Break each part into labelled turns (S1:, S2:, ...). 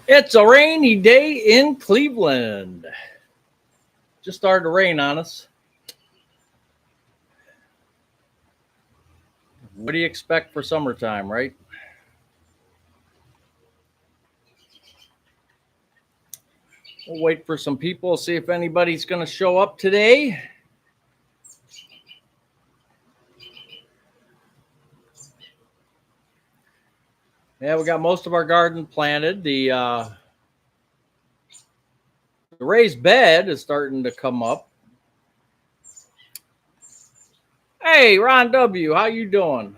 S1: It's a rainy day in Cleveland. Just started to rain on us. What do you expect for summertime, right? We'll wait for some people, see if anybody's going to show up today. Yeah, we got most of our garden planted. The raised bed is starting to come up. Hey, Ron W., how you doing?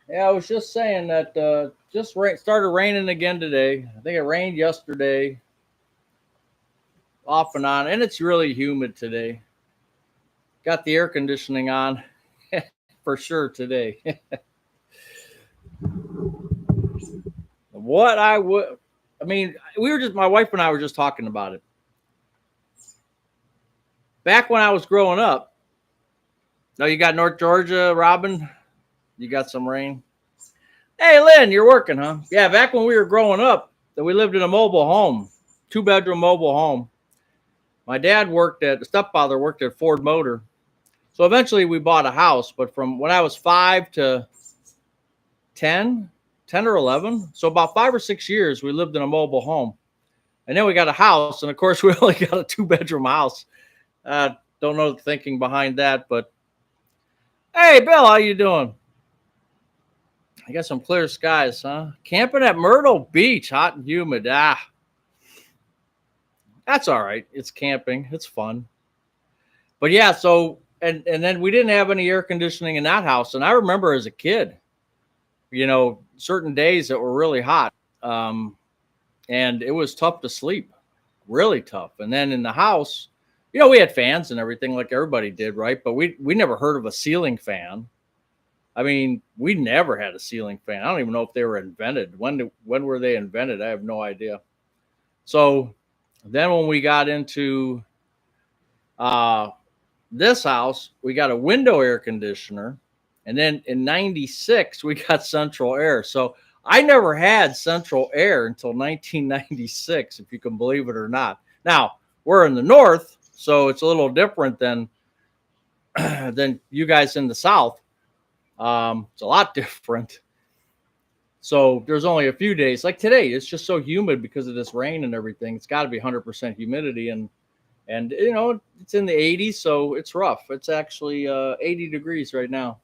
S1: Yeah, I was just saying that started raining again today. I think it rained yesterday, off and on, and it's really humid today. Got the air conditioning on for sure today. What I would, I mean, my wife and I were just talking about it. Back when I was growing up, no, you got North Georgia, Robin? You got some rain? Hey, Lynn, you're working, huh? Yeah, back when we were growing up, that we lived in a mobile home, 2-bedroom mobile home. My dad stepfather worked at Ford Motor. So eventually we bought a house, but from when I was 5 to 10, 10 or 11, so about 5 or 6 years, we lived in a mobile home. And then we got a house, and of course, we only got a 2-bedroom house. Don't know the thinking behind that, but hey, Bill, how you doing? I got some clear skies, huh? Camping at Myrtle Beach, hot and humid. That's all right. It's camping. It's fun. But yeah, so and then we didn't have any air conditioning in that house. And I remember as a kid, certain days that were really hot. And it was tough to sleep, really tough. And then in the house, we had fans and everything like everybody did, right? But we never heard of a ceiling fan. I mean, we never had a ceiling fan. I don't even know if they were invented. When were they invented? I have no idea. So then when we got into this house, we got a window air conditioner. And then in 96, we got central air. So I never had central air until 1996, if you can believe it or not. Now, we're in the north, so it's a little different than you guys in the south. It's a lot different. So there's only a few days. Like today, it's just so humid because of this rain and everything. It's got to be 100% humidity, and it's in the 80s, so it's rough. It's actually 80 degrees right now.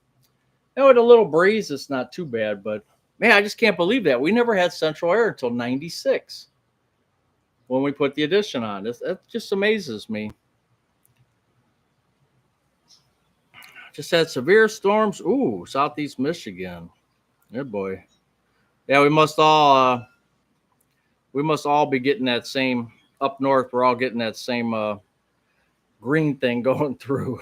S1: With a little breeze, it's not too bad, but man, I just can't believe that. We never had central air until 96 when we put the addition on. That just amazes me. Just had severe storms. Ooh, southeast Michigan. Good boy. Yeah, we must all be getting that same up north. We're all getting that same green thing going through.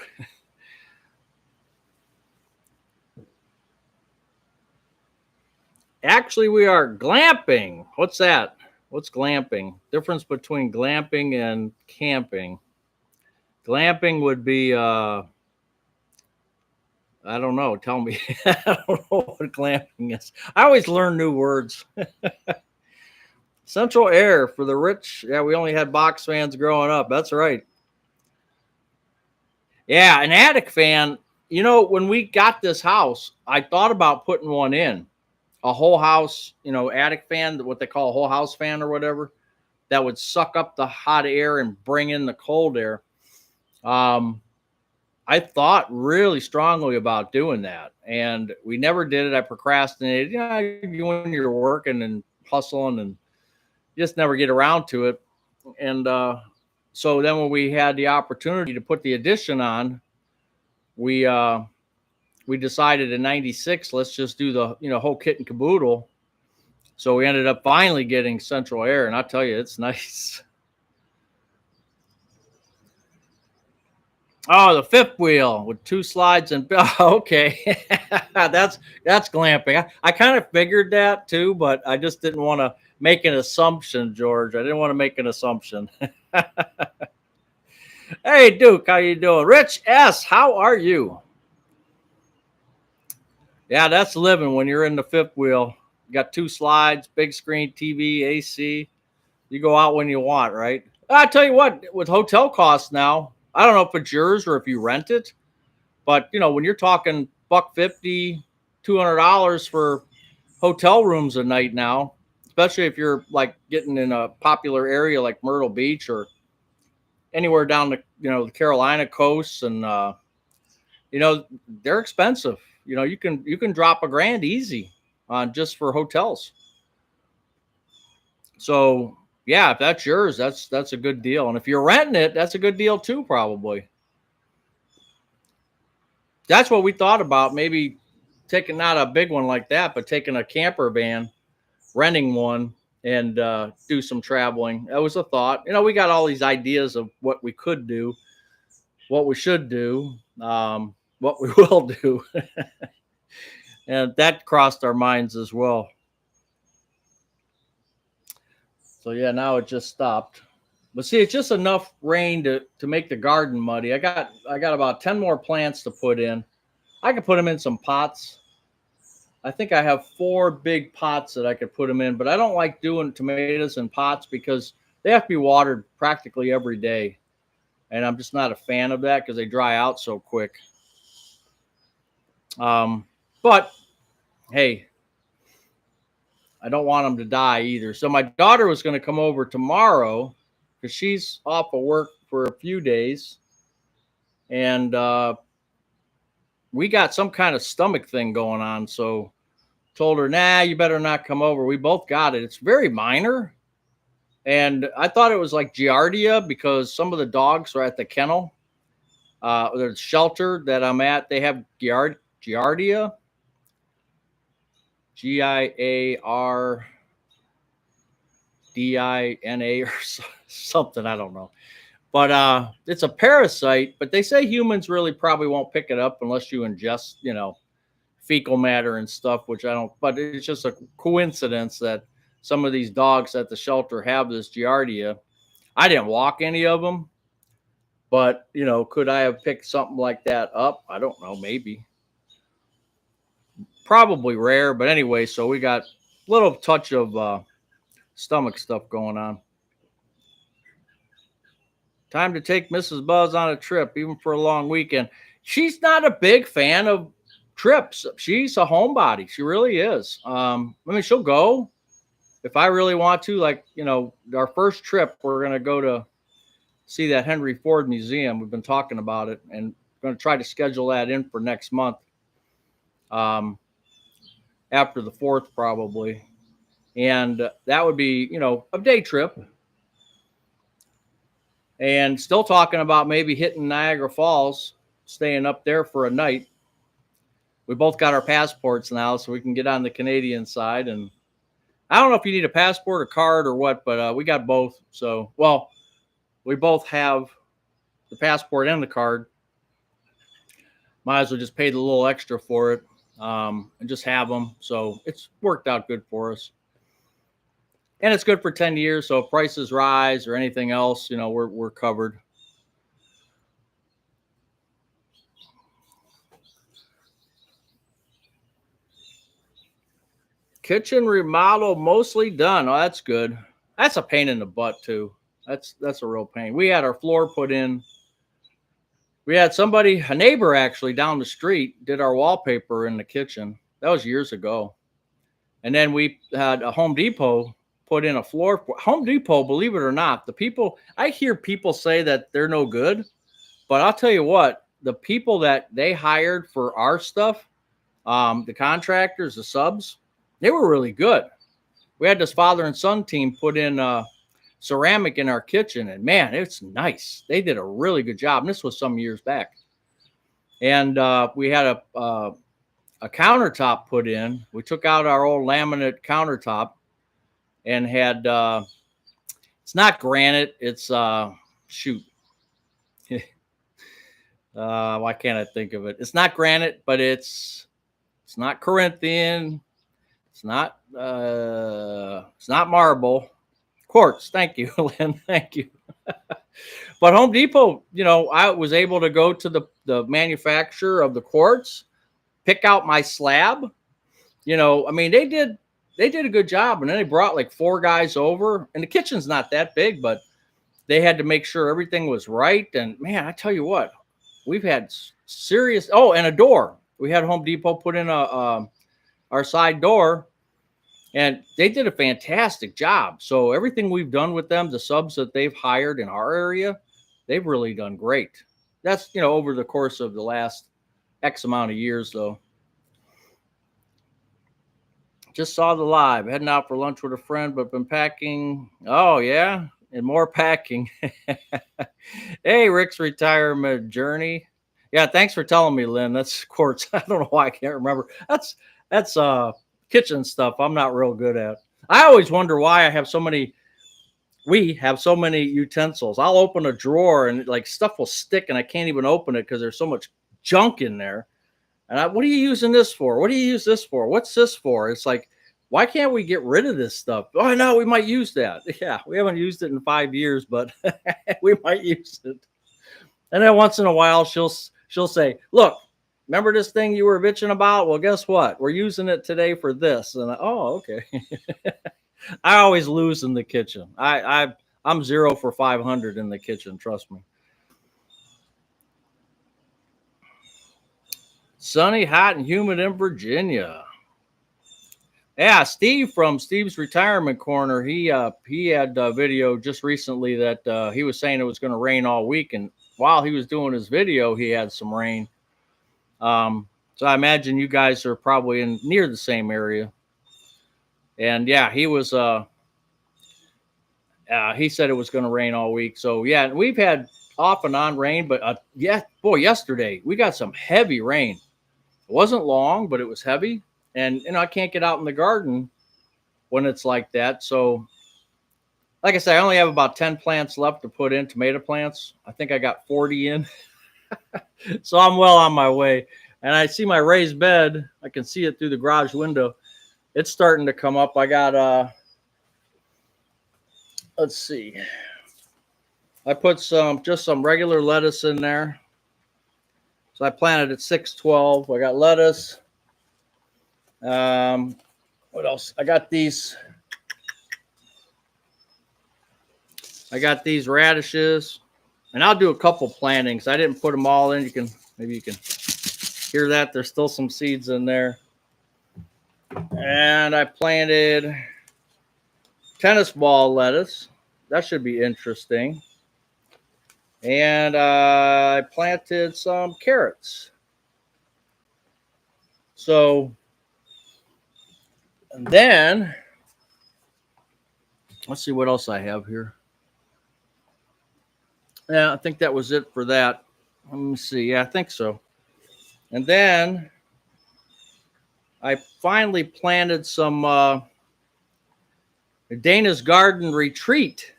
S1: Actually, we are glamping. What's that? What's glamping? Difference between glamping and camping. Glamping would be I don't know. Tell me. I don't know what glamping is. I always learn new words. Central air for the rich. Yeah, we only had box fans growing up. That's right. Yeah, an attic fan. When we got this house, I thought about putting one in. A whole house, attic fan, what they call a whole house fan or whatever, that would suck up the hot air and bring in the cold air. I thought really strongly about doing that, and we never did it. I procrastinated. When you're working and hustling, and just never get around to it. And so then when we had the opportunity to put the addition on, we decided in 96, let's just do the whole kit and caboodle. So we ended up finally getting central air, and I'll tell you, it's nice. Oh, the fifth wheel with 2 slides and okay, that's glamping. I kind of figured that too, but I just didn't want to make an assumption, George. I didn't want to make an assumption. Hey, Duke, how you doing? Rich S, how are you? Yeah, that's living when you're in the fifth wheel. You got 2 slides, big screen TV, AC. You go out when you want, right? I tell you what, with hotel costs now, I don't know if it's yours or if you rent it, but when you're talking $150, $200 for hotel rooms a night now, especially if you're like getting in a popular area like Myrtle Beach or anywhere down the Carolina coast, and you know they're expensive. You can drop $1,000 easy on just for hotels. So yeah, if that's yours, that's a good deal. And if you're renting it, that's a good deal too, probably. That's what we thought about, maybe taking not a big one like that, but taking a camper van, renting one, and do some traveling. That was a thought. We got all these ideas of what we could do, what we should do, what we will do. And that crossed our minds as well. So yeah, now it just stopped. But see, it's just enough rain to make the garden muddy. I got about 10 more plants to put in. I could put them in some pots. I think I have 4 big pots that I could put them in, but I don't like doing tomatoes in pots because they have to be watered practically every day. And I'm just not a fan of that because they dry out so quick. But hey, I don't want them to die either. So my daughter was going to come over tomorrow because she's off of work for a few days. And we got some kind of stomach thing going on. So told her, nah, you better not come over. We both got it. It's very minor. And I thought it was like Giardia because some of the dogs are at the kennel. The shelter that I'm at, they have Giardia. Giardina or something. I don't know. But it's a parasite. But they say humans really probably won't pick it up unless you ingest, fecal matter and stuff, which I don't. But it's just a coincidence that some of these dogs at the shelter have this Giardia. I didn't walk any of them, but could I have picked something like that up? I don't know, maybe. Probably rare, but anyway, so we got a little touch of stomach stuff going on. Time to take Mrs. Buzz on a trip, even for a long weekend. She's not a big fan of trips. She's a homebody. She really is. She'll go if I really want to. Like, our first trip, we're going to go to see that Henry Ford Museum. We've been talking about it and going to try to schedule that in for next month. After the 4th, probably. And that would be, a day trip. And still talking about maybe hitting Niagara Falls, staying up there for a night. We both got our passports now, so we can get on the Canadian side. And I don't know if you need a passport, a card, or what, but we got both. So, well, we both have the passport and the card. Might as well just pay the little extra for it. And just have them. So it's worked out good for us. And it's good for 10 years. So if prices rise or anything else, we're covered. Kitchen remodel mostly done. Oh, that's good. That's a pain in the butt too. That's a real pain. We had our floor put in. We had somebody, a neighbor actually down the street, did our wallpaper in the kitchen. That was years ago. And then we had a Home Depot put in a floor. Home Depot, believe it or not, I hear people say that they're no good, but I'll tell you what, the people that they hired for our stuff, the contractors, the subs, they were really good. We had this father and son team put in ceramic in our kitchen, and man, it's nice. They did a really good job. And this was some years back. And we had a countertop put in. We took out our old laminate countertop and had it's not granite, it's shoot. Why can't I think of it? It's not granite, but it's not Corinthian. It's not marble. Quartz. Thank you, Lynn. Thank you. But Home Depot, I was able to go to the manufacturer of the quartz, pick out my slab. They they did a good job. And then they brought like 4 guys over, and the kitchen's not that big, but they had to make sure everything was right. And man, I tell you what, we've had serious. Oh, and a door. We had Home Depot put in our side door, and they did a fantastic job. So everything we've done with them, the subs that they've hired in our area, they've really done great. That's, over the course of the last X amount of years, though. Just saw the live, heading out for lunch with a friend, but been packing. Oh, yeah. And more packing. Hey, Rick's retirement journey. Yeah, thanks for telling me, Lynn. That's quartz. I don't know why I can't remember. That's kitchen stuff I'm not real good at. I always wonder why we have so many utensils. I'll open a drawer and like stuff will stick and I can't even open it because there's so much junk in there. And what are you using this for? What do you use this for? What's this for? It's like, why can't we get rid of this stuff? Oh, no, we might use that. Yeah, we haven't used it in 5 years, but we might use it. And then once in a while, she'll say, look, remember this thing you were bitching about? Well, guess what? We're using it today for this. And oh, okay. I always lose in the kitchen. I'm 0 for 500 in the kitchen. Trust me. Sunny, hot, and humid in Virginia. Yeah, Steve from Steve's Retirement Corner. He had a video just recently that he was saying it was going to rain all week, and while he was doing his video, he had some rain. So I imagine you guys are probably near the same area. And yeah, he was. He said it was going to rain all week. So yeah, we've had off and on rain, but yeah, boy, yesterday we got some heavy rain. It wasn't long, but it was heavy. And, I can't get out in the garden when it's like that. So, like I said, I only have about 10 plants left to put in, tomato plants. I think I got 40 in. So I'm well on my way. And I see my raised bed. I can see it through the garage window. It's starting to come up. I got, let's see. I put just some regular lettuce in there. So I planted at 612. I got lettuce. What else? I got these radishes, and I'll do a couple plantings. I didn't put them all in. Maybe you can hear that. There's still some seeds in there. And I planted tennis ball lettuce. That should be interesting. And I planted some carrots. So, and then let's see what else I have here. Yeah, I think that was it for that. Let me see. Yeah, I think so. And then I finally planted some Dana's Garden Retreat.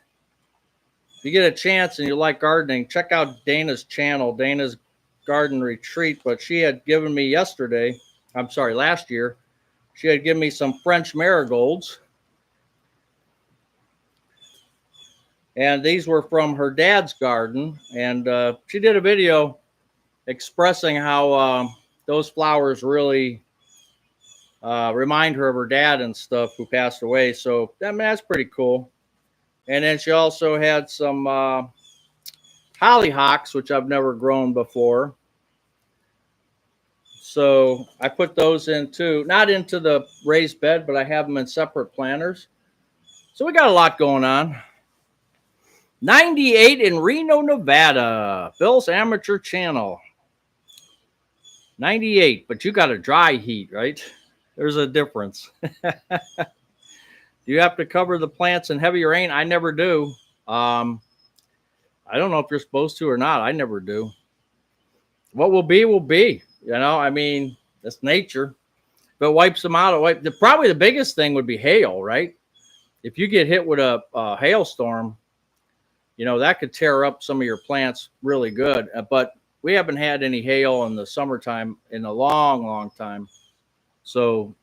S1: If you get a chance and you like gardening, check out Dana's channel, Dana's Garden Retreat. But she had given me last year, she had given me some French marigolds. And these were from her dad's garden. And she did a video expressing how those flowers really remind her of her dad and stuff who passed away. So that's pretty cool. And then she also had some hollyhocks, which I've never grown before. So I put those not into the raised bed, but I have them in separate planters. So we got a lot going on. 98 in Reno, Nevada. Bill's amateur channel. 98, but you got a dry heat, right? There's a difference. Do you have to cover the plants in heavy rain? I never do. I don't know if you're supposed to or not. I never do. What will be, will be. I mean, that's nature. If it wipes them out, probably the biggest thing would be hail, right? If you get hit with a hailstorm, that could tear up some of your plants really good. But we haven't had any hail in the summertime in a long, long time. So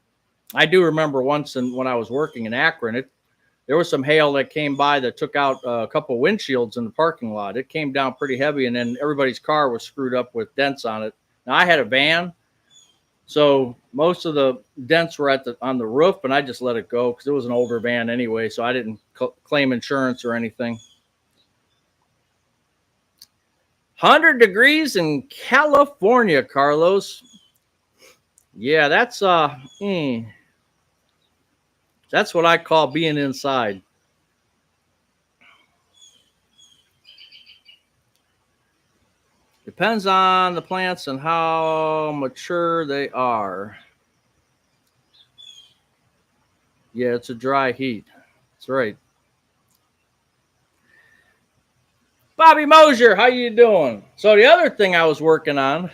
S1: I do remember once when I was working in Akron, there was some hail that came by that took out a couple of windshields in the parking lot. It came down pretty heavy, and then everybody's car was screwed up with dents on it. Now, I had a van, So most of the dents were on the roof, and I just let it go because it was an older van anyway, so I didn't claim insurance or anything. 100 degrees in California, Carlos. Yeah, that's that's what I call being inside. Depends on the plants and how mature they are. Yeah, it's a dry heat. That's right. Bobby Mosier, how you doing? So the other thing I was working on,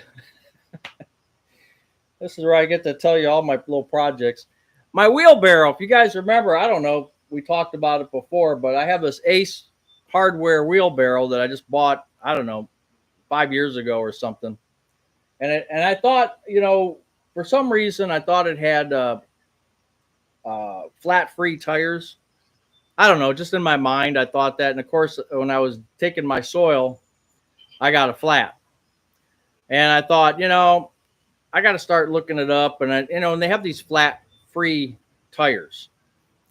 S1: this is where I get to tell you all my little projects. My wheelbarrow, if you guys remember, I don't know, we talked about it before, but I have this Ace hardware wheelbarrow that I just bought, I don't know, 5 years ago or something. And I thought, for some reason, I thought it had flat free tires. I don't know, just in my mind, I thought that. And of course, when I was taking my soil, I got a flat. And I thought, I got to start looking it up. And and they have these flat free tires.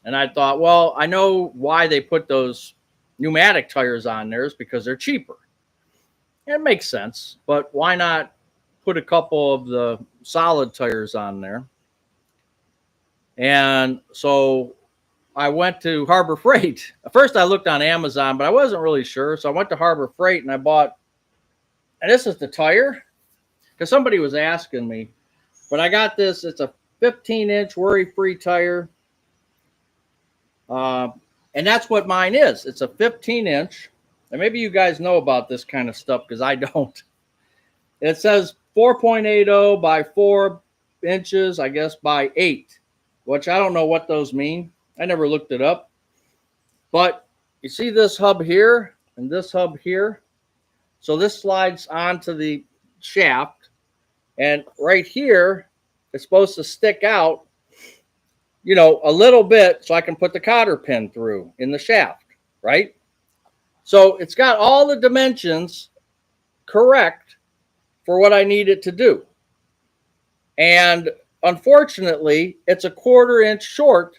S1: And I thought, well, I know why they put those pneumatic tires on there is because they're cheaper. It makes sense, but why not put a couple of the solid tires on there? And so I went to Harbor Freight. At first, I looked on Amazon, but I wasn't really sure. So I went to Harbor Freight and I bought, and this is the tire because somebody was asking me. But I got this. It's a 15-inch worry-free tire. And that's what mine is. It's a 15-inch. And maybe you guys know about this kind of stuff because I don't. It says 4.80 by 4 inches, I guess, by 8, which I don't know what those mean. I never looked it up. But you see this hub here and this hub here? So this slides onto the shaft. And right here, it's supposed to stick out, a little bit so I can put the cotter pin through in the shaft, right? So it's got all the dimensions correct for what I need it to do. And unfortunately, it's a 1/4 inch short.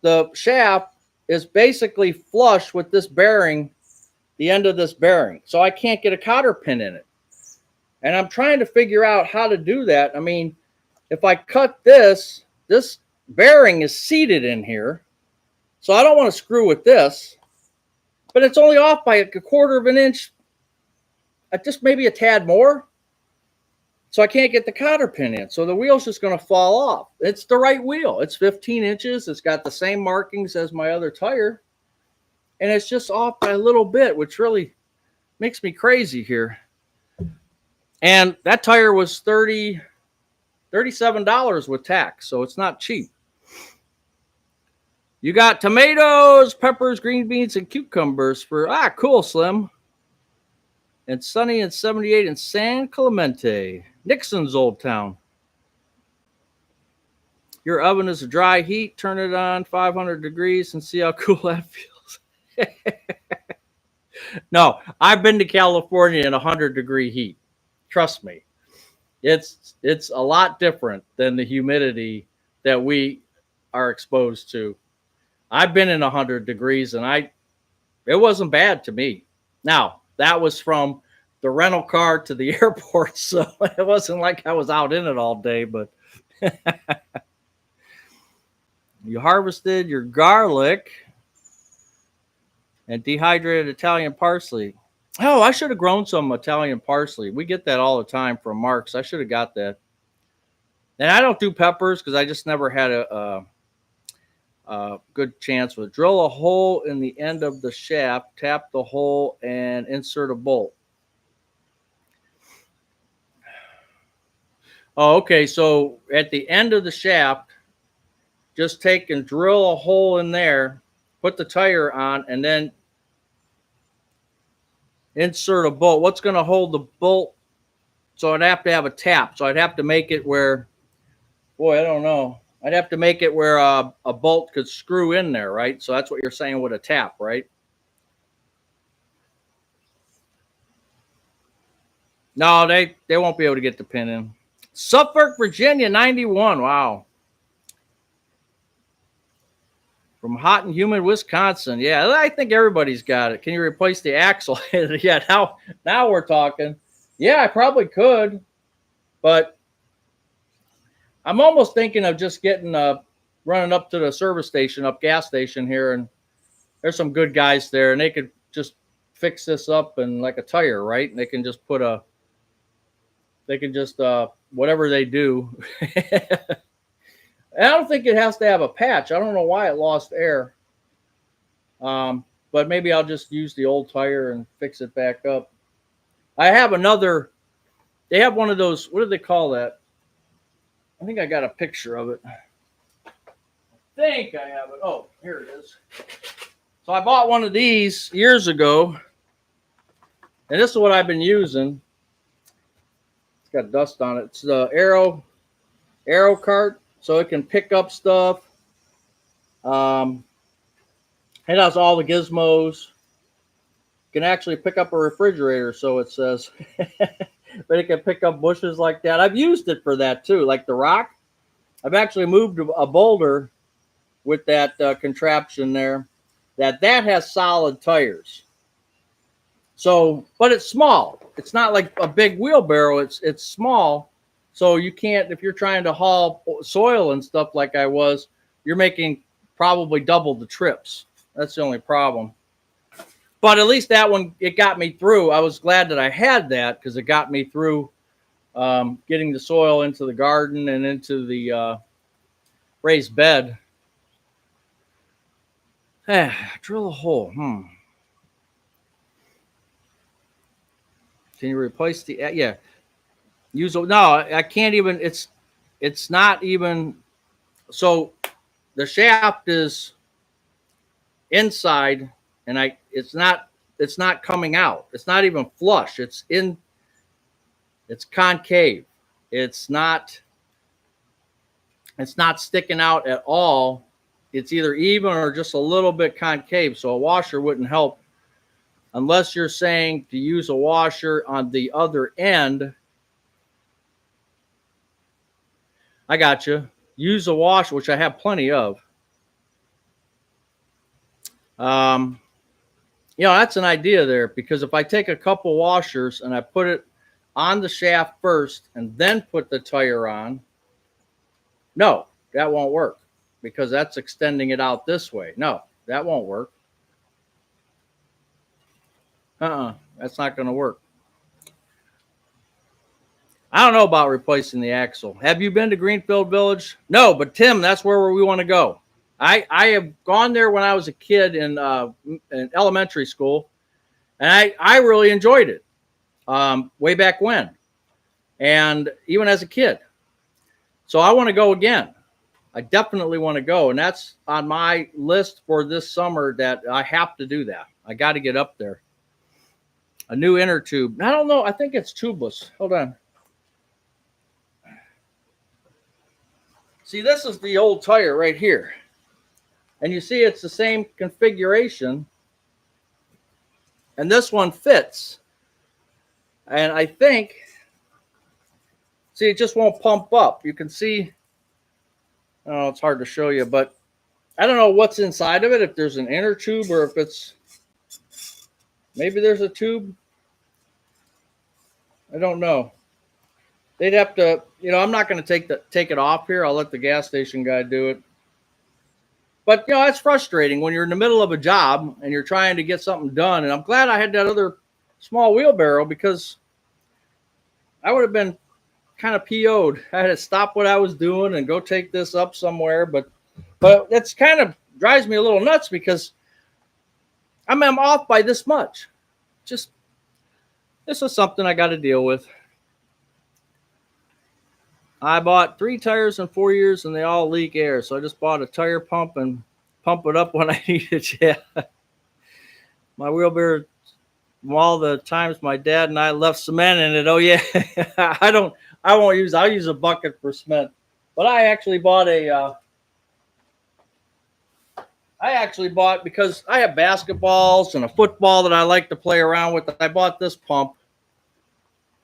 S1: The shaft is basically flush with this bearing, the end of this bearing. So I can't get a cotter pin in it. And I'm trying to figure out how to do that. I mean, if I cut this bearing is seated in here. So I don't want to screw with this. But it's only off by a 1/4 of an inch, just maybe a tad more. So I can't get the cotter pin in. So the wheel's just going to fall off. It's the right wheel. It's 15 inches. It's got the same markings as my other tire. And it's just off by a little bit, which really makes me crazy here. And that tire was $37 with tax. So it's not cheap. You got tomatoes, peppers, green beans, and cucumbers for, cool, Slim. And sunny and 78 in San Clemente, Nixon's old town. Your oven is a dry heat. Turn it on 500 degrees and see how cool that feels. No, I've been to California in 100-degree heat. Trust me. It's a lot different than the humidity that we are exposed to. I've been in 100 degrees and it wasn't bad to me. Now, that was from the rental car to the airport, so it wasn't like I was out in it all day, but you harvested your garlic and dehydrated Italian parsley. Oh, I should have grown some Italian parsley. We get that all the time from Mark's. I should have got that. And I don't do peppers because I just never had a good chance with it. Drill a hole in the end of the shaft, tap the hole, and insert a bolt. Oh, okay. So at the end of the shaft, just take and drill a hole in there, put the tire on, and then insert a bolt. What's going to hold the bolt? So I'd have to have a tap. So I'd have to make it where, I don't know. I'd have to make it where a bolt could screw in there, right? So that's what you're saying with a tap, right? No, they won't be able to get the pin in. Suffolk, Virginia, 91. Wow. From hot and humid Wisconsin. Yeah, I think everybody's got it. Can you replace the axle? Yeah, now we're talking. Yeah, I probably could, but I'm almost thinking of just getting running up to the service station, gas station here, and there's some good guys there, and they could just fix this up and like a tire, right? And they can just whatever they do. I don't think it has to have a patch. I don't know why it lost air. But maybe I'll just use the old tire and fix it back up. I have another. They have one of those. What do they call that? I think I got a picture of it. I think I have it. Oh, here it is. So I bought one of these years ago, and this is what I've been using. It's got dust on it. It's the Arrow cart, so it can pick up stuff. It has all the gizmos. Can actually pick up a refrigerator, so it says. But it can pick up bushes like that. I've used it for that too, like the rock. I've actually moved a boulder with that contraption there. That has solid tires. So, but it's small. It's not like a big wheelbarrow. It's small, so you can't. If you're trying to haul soil and stuff like I was, you're making probably double the trips. That's the only problem. But at least that one, it got me through. I was glad that I had that because it got me through getting the soil into the garden and into the raised bed. Drill a hole. Can you replace the? Yeah. No, I can't even. It's not even. So the shaft is inside, and it's not coming out. It's not even flush. It's concave. It's not sticking out at all. It's either even or just a little bit concave. So a washer wouldn't help unless you're saying to use a washer on the other end. I got you. Use a washer, which I have plenty of. That's an idea there, because if I take a couple washers and I put it on the shaft first and then put the tire on, no, that won't work because that's extending it out this way. No, that won't work. That's not going to work. I don't know about replacing the axle. Have you been to Greenfield Village? No, but Tim, that's where we want to go. I have gone there when I was a kid in elementary school, and I really enjoyed it way back when, and even as a kid. So I want to go again. I definitely want to go, and that's on my list for this summer that I have to do that. I got to get up there. A new inner tube. I don't know. I think it's tubeless. Hold on. See, this is the old tire right here. And you see it's the same configuration. And this one fits. And I think, see, it just won't pump up. You can see, oh, it's hard to show you, but I don't know what's inside of it, if there's an inner tube or if it's, maybe there's a tube. I don't know. They'd have to, I'm not going to take it off here. I'll let the gas station guy do it. But, it's frustrating when you're in the middle of a job and you're trying to get something done. And I'm glad I had that other small wheelbarrow because I would have been kind of PO'd. I had to stop what I was doing and go take this up somewhere. But that's kind of drives me a little nuts because I'm off by this much. Just, this is something I got to deal with. I bought 3 tires in 4 years and they all leak air. So I just bought a tire pump and pump it up when I need it. Yeah. My wheelbarrow, all the times my dad and I left cement in it. Oh yeah. I'll use a bucket for cement. But I actually bought because I have basketballs and a football that I like to play around with. I bought this pump,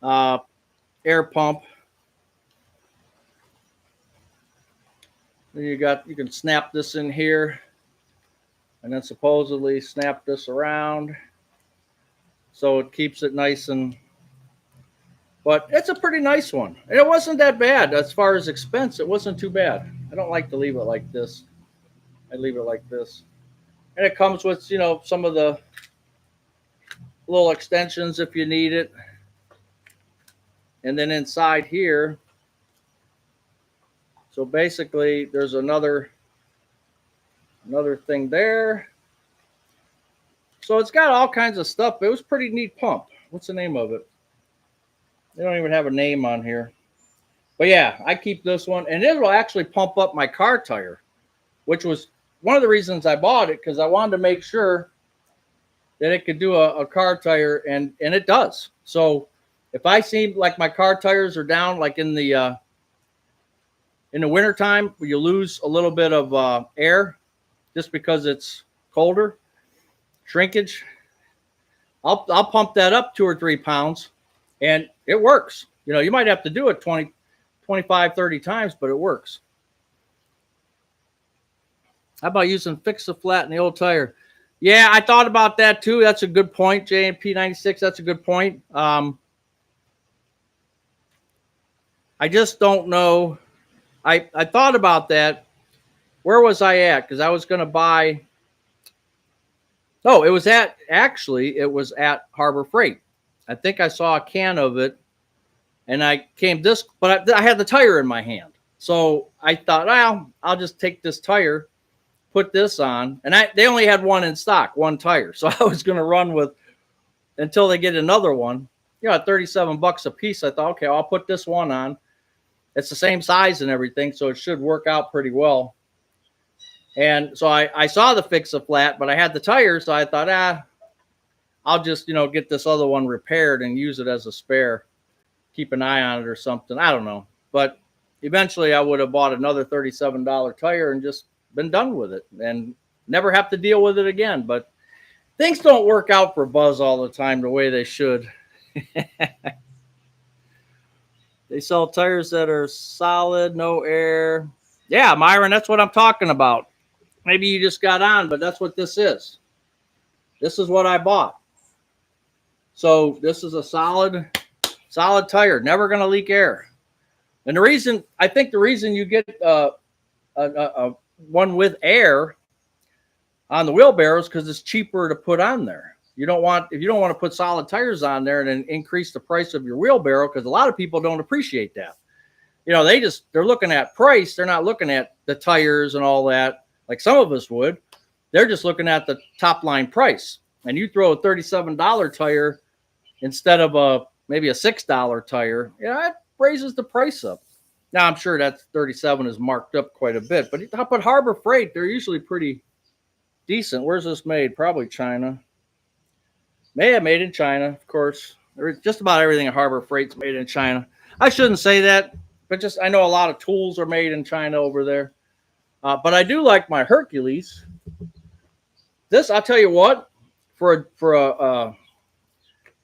S1: air pump. Then you can snap this in here, and then supposedly snap this around so it keeps it nice and. But it's a pretty nice one, and it wasn't that bad as far as expense. It wasn't too bad. I don't like to leave it like this. I leave it like this, and it comes with some of the little extensions if you need it. And then inside here, so basically there's another thing there. So it's got all kinds of stuff. It was a pretty neat pump. What's the name of it? They don't even have a name on here. But yeah, I keep this one, and it will actually pump up my car tire, which was one of the reasons I bought it, because I wanted to make sure that it could do a car tire, and it does. So if I seem like my car tires are down, like in the wintertime, where you lose a little bit of air just because it's colder, shrinkage, I'll pump that up 2 or 3 pounds, and it works. You might have to do it 20, 25, 30 times, but it works. How about using Fix-A-Flat in the old tire? Yeah, I thought about that too. That's a good point, JMP96. That's a good point. I just don't know. I thought about that. Where was I at? Because I was going to buy. Oh, it was at Harbor Freight. I think I saw a can of it, and I came this, but I had the tire in my hand. So I thought, well, I'll just take this tire, put this on, and they only had one in stock, one tire. So I was going to run with until they get another one. At $37 a piece, I thought, okay, I'll put this one on. It's the same size and everything, so it should work out pretty well. And so I saw the Fix-A-Flat, but I had the tire, so I thought, I'll just, get this other one repaired and use it as a spare. Keep an eye on it or something. I don't know. But eventually I would have bought another $37 tire and just been done with it and never have to deal with it again. But things don't work out for Buzz all the time the way they should. They sell tires that are solid, no air. Yeah, Myron, that's what I'm talking about. Maybe you just got on, but that's what this is. This is what I bought. So this is a solid tire, never going to leak air. And I think the reason you get a one with air on the wheelbarrow is because it's cheaper to put on there. If you don't want to put solid tires on there and then increase the price of your wheelbarrow, because a lot of people don't appreciate that. They're looking at price. They're not looking at the tires and all that like some of us would. They're just looking at the top line price. And you throw a $37 tire instead of maybe a $6 tire, it raises the price up. Now I'm sure that 37 is marked up quite a bit, but how about Harbor Freight? They're usually pretty decent. Where's this made? Probably China. May have made in China, of course. Just about everything at Harbor Freight's made in China. I shouldn't say that, but I know a lot of tools are made in China over there. But I do like my Hercules. This, I'll tell you what, for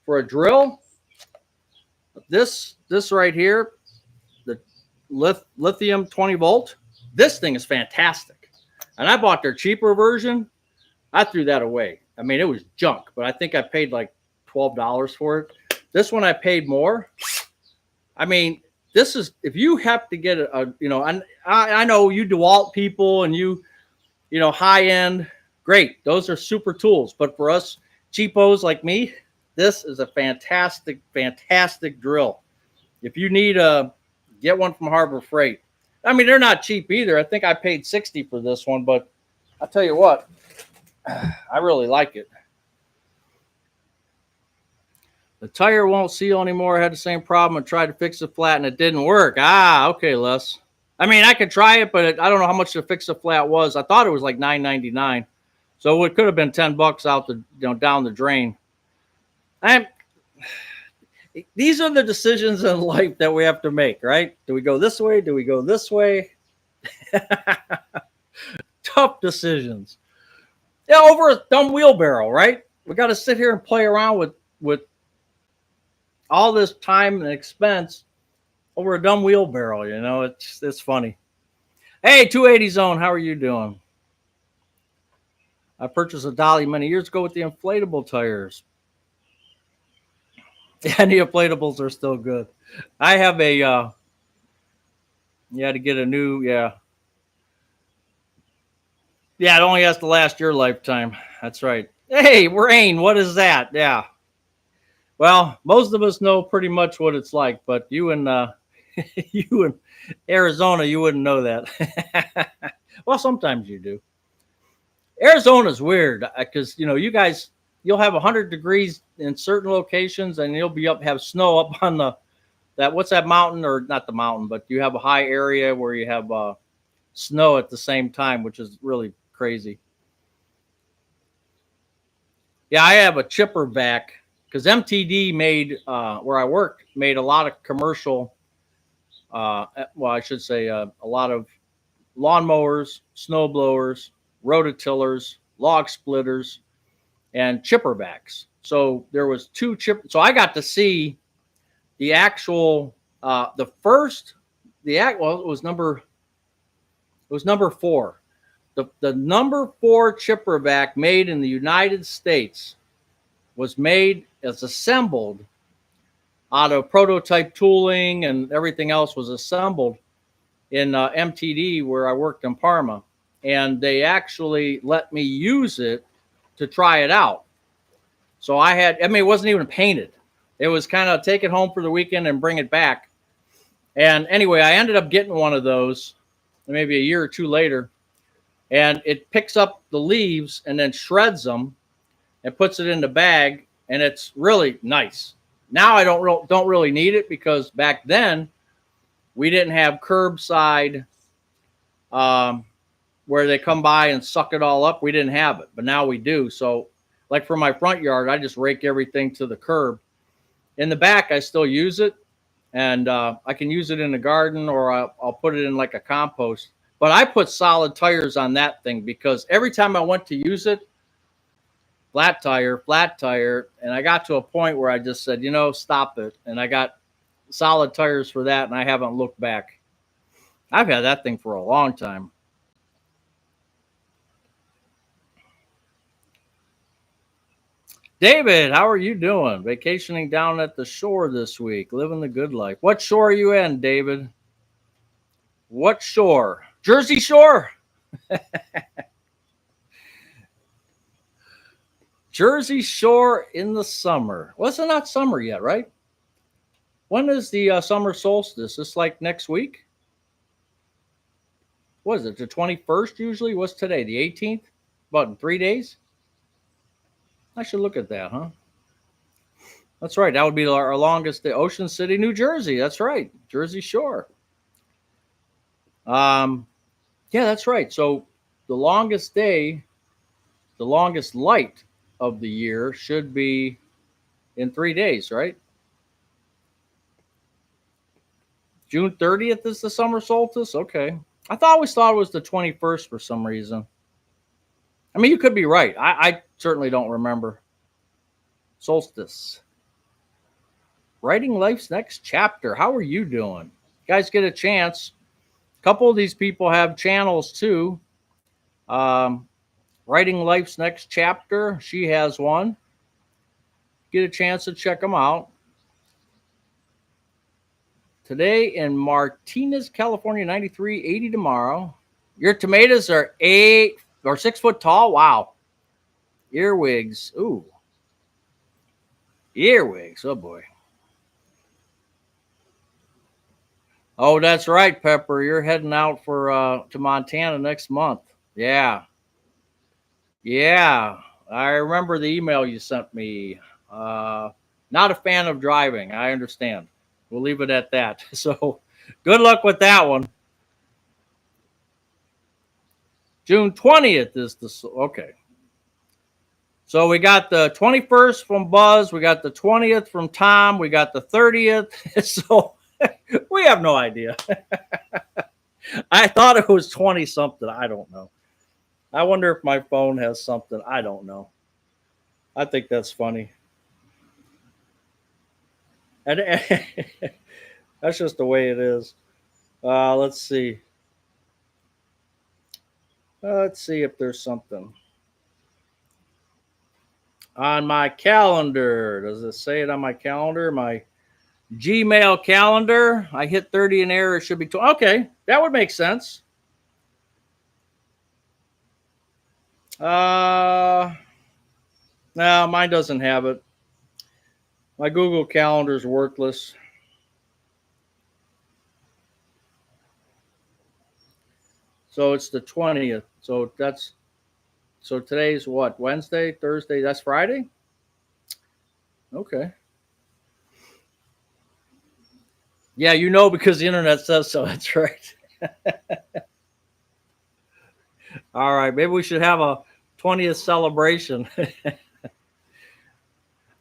S1: a drill, this right here, the lithium 20 volt, this thing is fantastic. And I bought their cheaper version. I threw that away. I mean, it was junk, but I think I paid like $12 for it. This one I paid more. I mean, this is, if you have to get I know you DeWalt people and you high end, great. Those are super tools. But for us cheapos like me, this is a fantastic, fantastic drill. If you need get one from Harbor Freight. I mean, they're not cheap either. I think I paid $60 for this one, but I'll tell you what, I really like it. The tire won't seal anymore. I had the same problem and tried to fix it flat and it didn't work. Okay, Les. I mean, I could try it, but I don't know how much the Fix-A-Flat was. I thought it was like $9.99. So it could have been $10 out down the drain. These are the decisions in life that we have to make, right? Do we go this way? Do we go this way? Tough decisions. Yeah, over a dumb wheelbarrow, right? We got to sit here and play around with all this time and expense over a dumb wheelbarrow. It's funny. Hey, 280 Zone, how are you doing? I purchased a dolly many years ago with the inflatable tires. And the inflatables are still good. I have a, you had to get a new, yeah. Yeah, it only has to last your lifetime. That's right. Hey, rain, what is that? Yeah. Well, most of us know pretty much what it's like, but you in you in Arizona, you wouldn't know that. Well, sometimes you do. Arizona's weird because you guys you'll have 100 degrees in certain locations, and you'll be up have snow up on the that what's that mountain or not the mountain, but you have a high area where you have snow at the same time, which is really crazy. Yeah, I have a chipper vac because MTD made where I worked made a lot of commercial. Well, I should say a lot of lawnmowers, snow blowers, rototillers, log splitters, and chipper vacs. So there was two chip. So I got to see the actual the first the act. Well, it was number four. The number four chipper vac made in the United States was made as assembled out of prototype tooling, and everything else was assembled in MTD where I worked in Parma, and they actually let me use it to try it out. So I mean, it wasn't even painted. It was kind of take it home for the weekend and bring it back. And anyway, I ended up getting one of those maybe a year or two later, and it picks up the leaves and then shreds them and puts it in the bag, and it's really nice. Now I don't really need it because back then we didn't have curbside um, where they come by and suck it all up. We didn't have it, but now we do. So, like for my front yard, I just rake everything to the curb. In the back, I still use it, and I can use it in the garden, or I'll put it in like a compost. But I put solid tires on that thing because every time I went to use it, flat tire, and I got to a point where I just said, stop it. And I got solid tires for that, and I haven't looked back. I've had that thing for a long time. David, how are you doing? Vacationing down at the shore this week, living the good life. What shore are you in, David? What shore? Jersey Shore? Jersey Shore in the summer. Well, it's not summer yet, right? When is the summer solstice? It's like next week? What is it, the 21st usually? What's today, the 18th? About in 3 days? I should look at that, huh? That's right. That would be our longest day. Ocean City, New Jersey. That's right. Jersey Shore. Um, yeah, that's right. So the longest day, the longest light of the year should be in 3 days, right? June 30th is the summer solstice. Okay. Always thought it was the 21st for some reason. I mean, you could be right. I certainly don't remember. Solstice. Writing life's next chapter. How are you doing? You guys get a chance. A couple of these people have channels too. Um, Writing life's next chapter. She has one. Get a chance to check them out. Today in Martinez, California, 93, 80 tomorrow. Your tomatoes are 8 or 6 foot tall. Wow. Earwigs. Ooh. Earwigs. Oh boy. Oh, that's right, Pepper. You're heading out for to Montana next month. Yeah. Yeah. I remember the email you sent me. Uh Not a fan of driving. I understand. We'll leave it at that. So good luck with that one. June 20th is the okay. So we got the 21st from Buzz, we got the 20th from Tom, we got the 30th. So we have no idea. I thought it was 20 something. I don't know. I wonder if my phone has something. I don't know. I think that's funny. And that's just the way it is. Let's see. Let's see if there's something on my calendar. Does it say it on my calendar? My Gmail calendar. I hit 30 in error. It should be 20. Okay, that would make sense. No, mine doesn't have it. My Google Calendar is worthless. So it's the 20th. So today's what? Wednesday, Thursday, that's Friday? Okay. Yeah, you know because the internet says so. That's right. All right, maybe we should have a 20th celebration.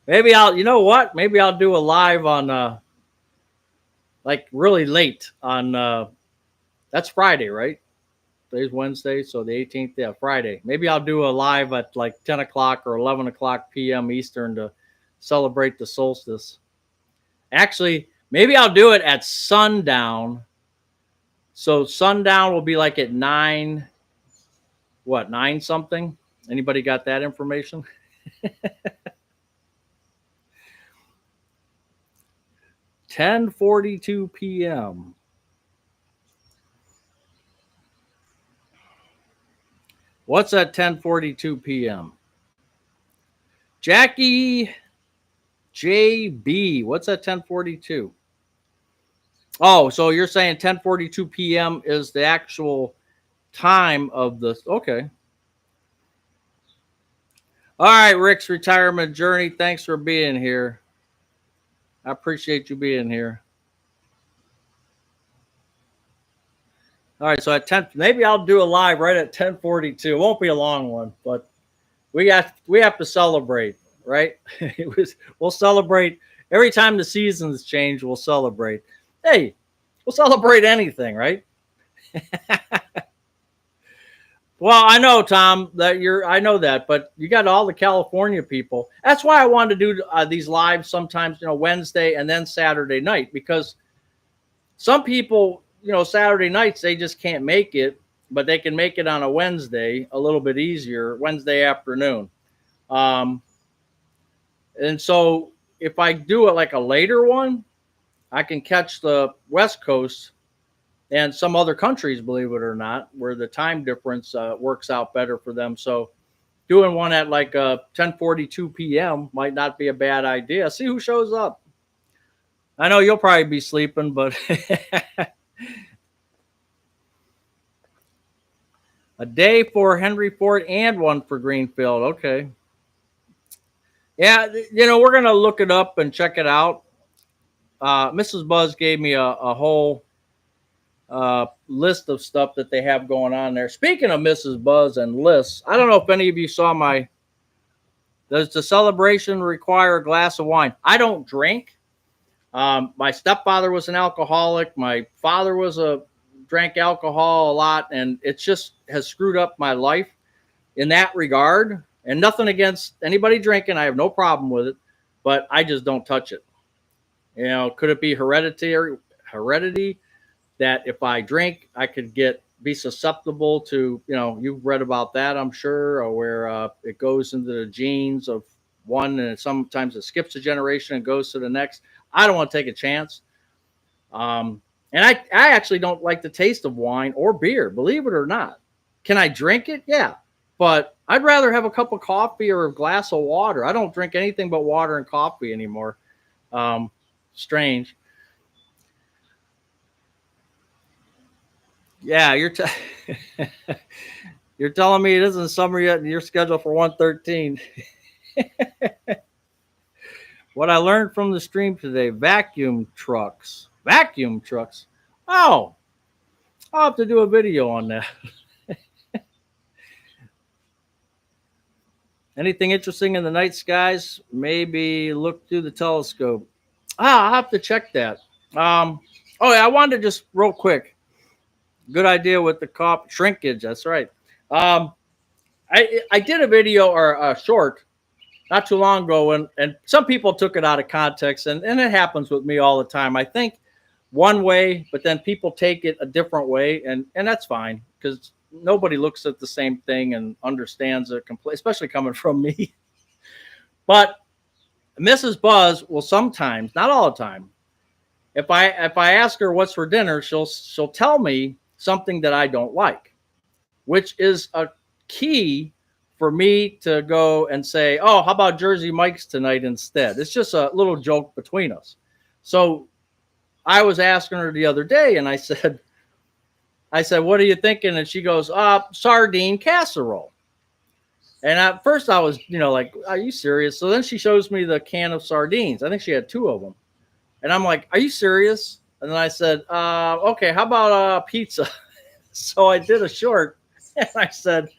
S1: Maybe you know what? Maybe I'll do a live on like really late on that's Friday, right? Today's Wednesday, so the 18th, yeah, Friday. Maybe I'll do a live at like 10 o'clock or 11 o'clock p.m. Eastern to celebrate the solstice. Actually, maybe I'll do it at sundown. So sundown will be like at 9 something? Anybody got that information? 10:42 p.m. What's at 10:42 p.m.? Jackie JB. What's at 10:42? Oh, so you're saying 10:42 p.m. is the actual time of the okay. All right, Rick's retirement journey. Thanks for being here. I appreciate you being here. All right, so at 10, maybe I'll do a live right at 10:42. It won't be a long one, but we have to celebrate, right? We'll celebrate every time the seasons change. We'll celebrate. Hey, we'll celebrate anything, right? Well, I know, Tom, that I know that, but you got all the California people. That's why I wanted to do these lives sometimes, Wednesday and then Saturday night, because some people, Saturday nights, they just can't make it, but they can make it on a Wednesday a little bit easier, Wednesday afternoon. And so if I do it like a later one, I can catch the West Coast and some other countries, believe it or not, where the time difference works out better for them. So doing one at like 10:42 p.m. might not be a bad idea. See who shows up. I know you'll probably be sleeping, but a day for Henry Ford and one for Greenfield. Okay. Yeah, we're going to look it up and check it out. Mrs. Buzz gave me a whole list of stuff that they have going on there. Speaking of Mrs. Buzz and lists, I don't know if any of you saw does the celebration require a glass of wine? I don't drink. My stepfather was an alcoholic. My father drank alcohol a lot, and it just has screwed up my life in that regard. And nothing against anybody drinking. I have no problem with it, but I just don't touch it. Could it be heredity that if I drink, I could be susceptible to, you've read about that, I'm sure, or where it goes into the genes of one, and sometimes it skips a generation and goes to the next. I don't want to take a chance. And I actually don't like the taste of wine or beer, believe it or not. Can I drink it? Yeah. But I'd rather have a cup of coffee or a glass of water. I don't drink anything but water and coffee anymore. Strange. Yeah, you're telling me it isn't summer yet and you're scheduled for 113. What I learned from the stream today, vacuum trucks. Vacuum trucks. Oh, I'll have to do a video on that. Anything interesting in the night skies? Maybe look through the telescope. I'll have to check that. Oh, yeah, I wanted to just real quick. Good idea with the shrinkage. That's right. I did a video or a short not too long ago, and some people took it out of context, and it happens with me all the time. I think one way, but then people take it a different way, and that's fine because nobody looks at the same thing and understands it completely, especially coming from me. But Mrs. Buzz will sometimes, not all the time, if I ask her what's for dinner, she'll tell me something that I don't like, which is a key for me to go and say, "Oh, how about Jersey Mike's tonight instead?" It's just a little joke between us. So I was asking her the other day, and I said, "What are you thinking?" And she goes, "Sardine casserole." And at first I was, like, "Are you serious?" So then she shows me the can of sardines. I think she had two of them. And I'm like, "Are you serious?" And then I said, "Okay, how about pizza?" So I did a short, and I said,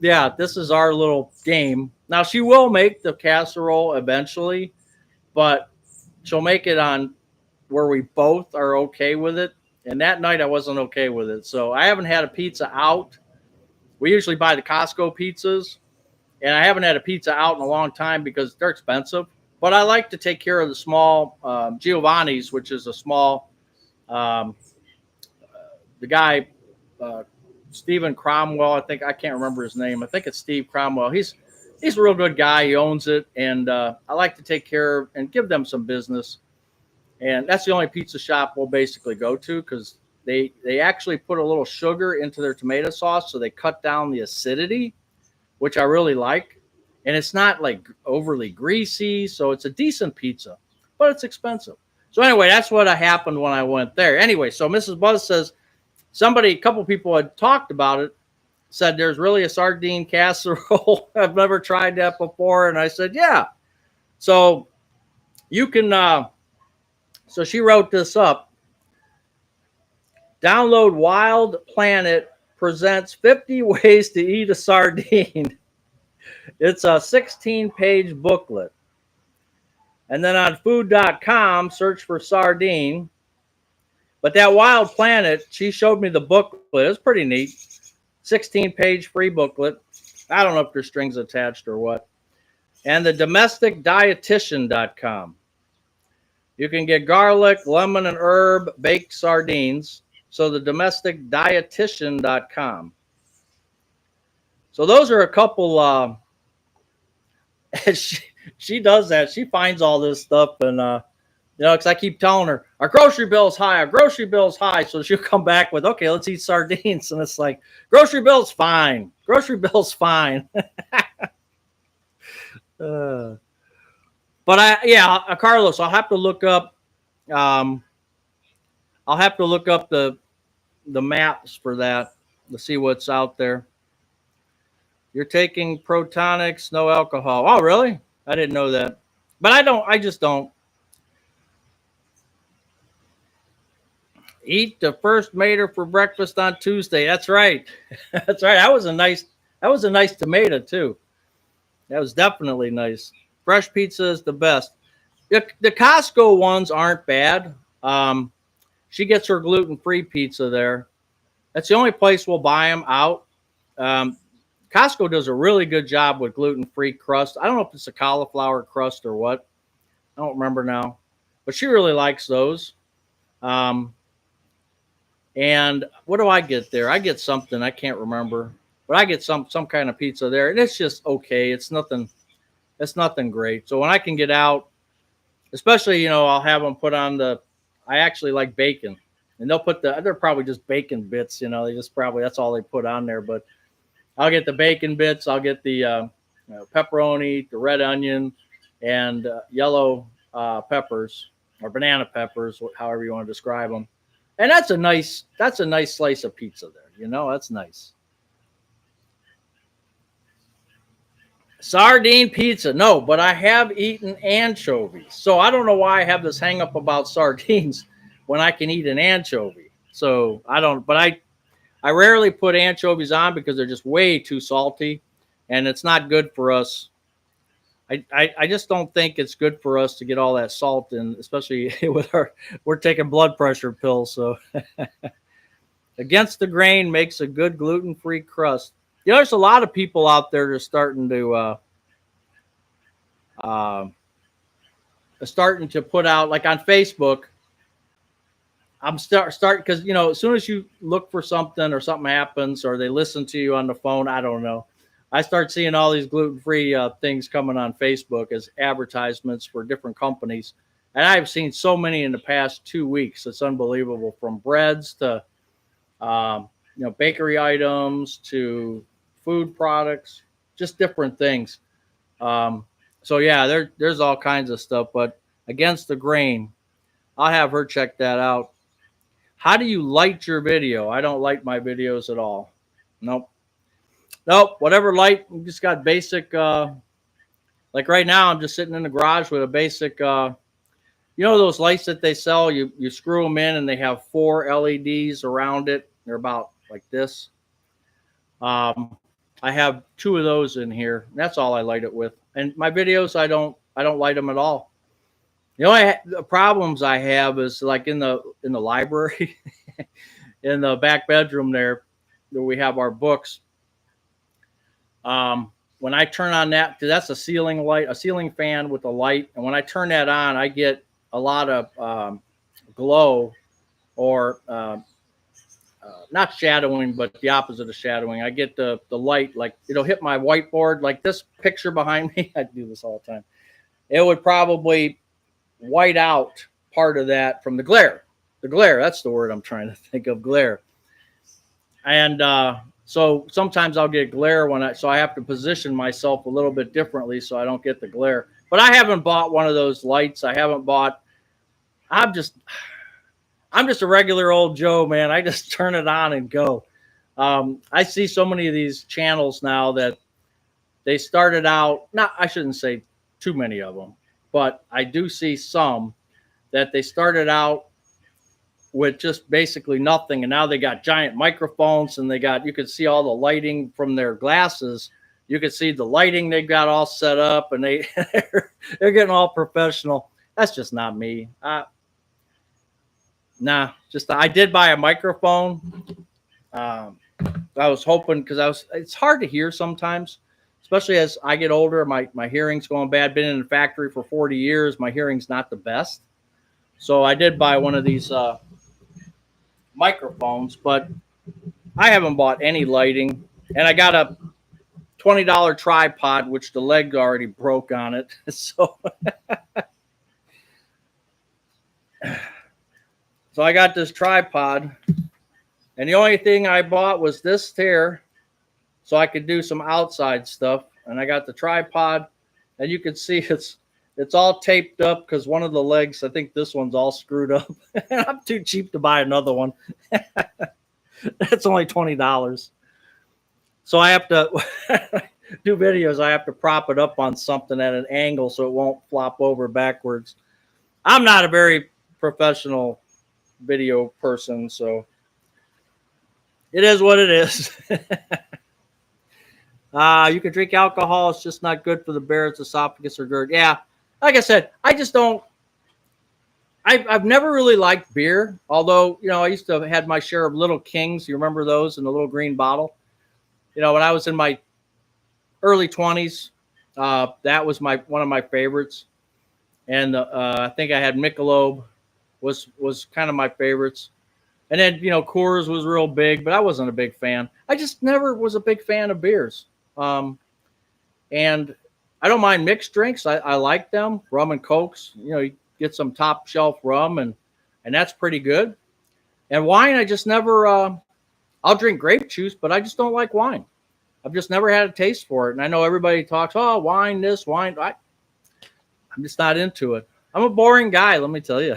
S1: "Yeah, this is our little game." Now she will make the casserole eventually, but she'll make it on where we both are okay with it. And that night I wasn't okay with it, so I haven't had a pizza out. We usually buy the Costco pizzas, and I haven't had a pizza out in a long time because they're expensive. But I like to take care of the small Giovanni's, which is a small. Um, the guy, uh, Stephen Cromwell, I can't remember his name. I think it's Steve Cromwell. He's a real good guy. He owns it, and I like to take care of and give them some business. And that's the only pizza shop we'll basically go to because they actually put a little sugar into their tomato sauce, so they cut down the acidity, which I really like. And it's not like overly greasy, so it's a decent pizza, but it's expensive. So anyway, that's what happened when I went there. Anyway, so Mrs. Buzz says a couple people had talked about it, said there's really a sardine casserole. I've never tried that before, and I said, yeah. So you can. So she wrote this up. Download Wild Planet presents 50 ways to eat a sardine. It's a 16-page booklet. And then on food.com, search for sardine. But that Wild Planet, she showed me the booklet. It's pretty neat. 16-page free booklet. I don't know if there's strings attached or what. And the domesticdietitian.com. You can get garlic, lemon, and herb baked sardines. So the domesticdietitian.com. So those are a couple. She does that. She finds all this stuff, and because I keep telling her our grocery bill's high. Our grocery bill's high. So she'll come back with, "Okay, let's eat sardines," and it's like, grocery bill's fine. Grocery bill's fine. But Carlos, I'll have to look up. I'll have to look up the maps for that to see what's out there. You're taking protonics, no alcohol. Oh, really? I didn't know that. But I just don't. Eat the first mater for breakfast on Tuesday. That's right. That's right. That was a nice tomato too. That was definitely nice. Fresh pizza is the best. The Costco ones aren't bad. She gets her gluten-free pizza there. That's the only place we'll buy them out. Costco does a really good job with gluten-free crust. I don't know if it's a cauliflower crust or what. I don't remember now. But she really likes those. And what do I get there? I get something. I can't remember. But I get some kind of pizza there. And it's just okay. It's nothing great. So when I can get out, especially, I'll have them put on I actually like bacon. And they're probably just bacon bits, they just probably, that's all they put on there. But I'll get the bacon bits. I'll get the pepperoni, the red onion, and yellow peppers or banana peppers, however you want to describe them. And that's a nice slice of pizza there. That's nice. Sardine pizza. No, but I have eaten anchovies. So I don't know why I have this hang up about sardines when I can eat an anchovy. So but I rarely put anchovies on because they're just way too salty and it's not good for us. I just don't think it's good for us to get all that salt in, especially with we're taking blood pressure pills. So against the grain makes a good gluten-free crust. There's a lot of people out there that are starting to put out, like on Facebook, I'm start because as soon as you look for something or something happens or they listen to you on the phone, I don't know. I start seeing all these gluten-free things coming on Facebook as advertisements for different companies, and I've seen so many in the past 2 weeks. It's unbelievable, from breads to bakery items to food products, just different things. Um, so yeah, there's all kinds of stuff, but against the grain, I'll have her check that out. How do you light your video? I don't light my videos at all. Nope. Nope. Whatever light, you just got basic. Like right now, I'm just sitting in the garage with a basic. Those lights that they sell. You screw them in, and they have 4 LEDs around it. They're about like this. I have 2 of those in here. That's all I light it with. And my videos, I don't light them at all. The only problems I have is like in the library, in the back bedroom there, where we have our books. When I turn on that, because that's a ceiling light, a ceiling fan with a light, and when I turn that on, I get a lot of glow, or not shadowing, but the opposite of shadowing. I get the light, like it'll hit my whiteboard, like this picture behind me. I do this all the time. It would probably white out part of that from the glare. The glare, that's the word I'm trying to think of, glare. And so sometimes I'll get glare so I have to position myself a little bit differently so I don't get the glare. But I haven't bought one of those lights. I'm just a regular old Joe, man. I just turn it on and go. I see so many of these channels now that they started out, I shouldn't say too many of them, but I do see some that they started out with just basically nothing, and now they got giant microphones, and you could see all the lighting from their glasses. You could see the lighting they got all set up, and they're getting all professional. That's just not me. I did buy a microphone. I was hoping, because it's hard to hear sometimes, especially as I get older. My hearing's going bad. Been in the factory for 40 years. My hearing's not the best. So I did buy one of these microphones, but I haven't bought any lighting. And I got a $20 tripod, which the leg already broke on it. So I got this tripod, and the only thing I bought was this here, so I could do some outside stuff. And I got the tripod, and you can see it's all taped up because one of the legs, I think this one's all screwed up. I'm too cheap to buy another one. It's only $20. So I have to do videos. I have to prop it up on something at an angle so it won't flop over backwards. I'm not a very professional video person, so it is what it is. You can drink alcohol. It's just not good for the Barrett's esophagus or GERD. Yeah, like I said, I just don't. I've never really liked beer, although I used to have had my share of Little Kings. You remember those in the little green bottle? When I was in my early 20s, that was one of my favorites. And I think I had Michelob was kind of my favorites. And then Coors was real big, but I wasn't a big fan. I just never was a big fan of beers. And I don't mind mixed drinks. I like them, rum and cokes. You get some top shelf rum, and that's pretty good. And wine, I just never. I'll drink grape juice, but I just don't like wine. I've just never had a taste for it. And I know everybody talks, oh, wine, this, wine. I'm just not into it. I'm a boring guy, let me tell you.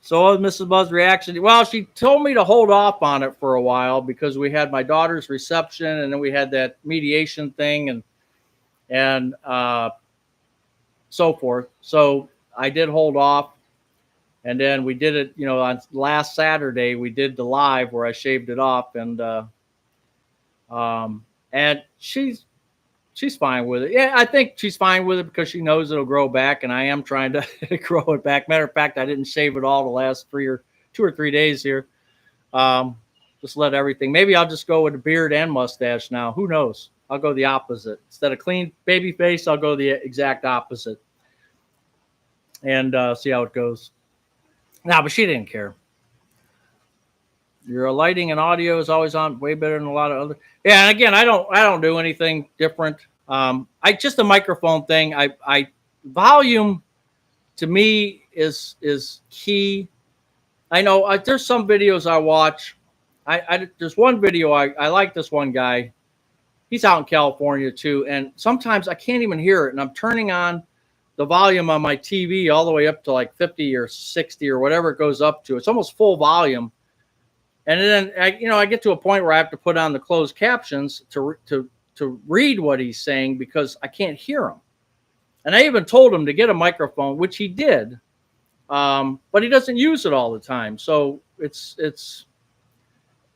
S1: So what was Mrs. Buzz's reaction? Well, she told me to hold off on it for a while because we had my daughter's reception, and then we had that mediation thing, and so forth. So I did hold off, and then we did it. On last Saturday we did the live where I shaved it off, and she's fine with it. Yeah, I think she's fine with it because she knows it'll grow back, and I am trying to grow it back. Matter of fact, I didn't shave it all the last 2 or 3 days here. Just let everything. Maybe I'll just go with a beard and mustache now. Who knows? I'll go the opposite. Instead of clean baby face, I'll go the exact opposite. and see how it goes. Nah, but she didn't care. Your lighting and audio is always on way better than a lot of other. Yeah, and again, I don't do anything different. I just a microphone thing. I volume to me is key. I know there's some videos I watch. There's one video I like this one guy. He's out in California too, and sometimes I can't even hear it, and I'm turning on the volume on my TV all the way up to like 50 or 60 or whatever it goes up to. It's almost full volume, and then I get to a point where I have to put on the closed captions to read what he's saying because I can't hear him. And I even told him to get a microphone, which he did, but he doesn't use it all the time. So it's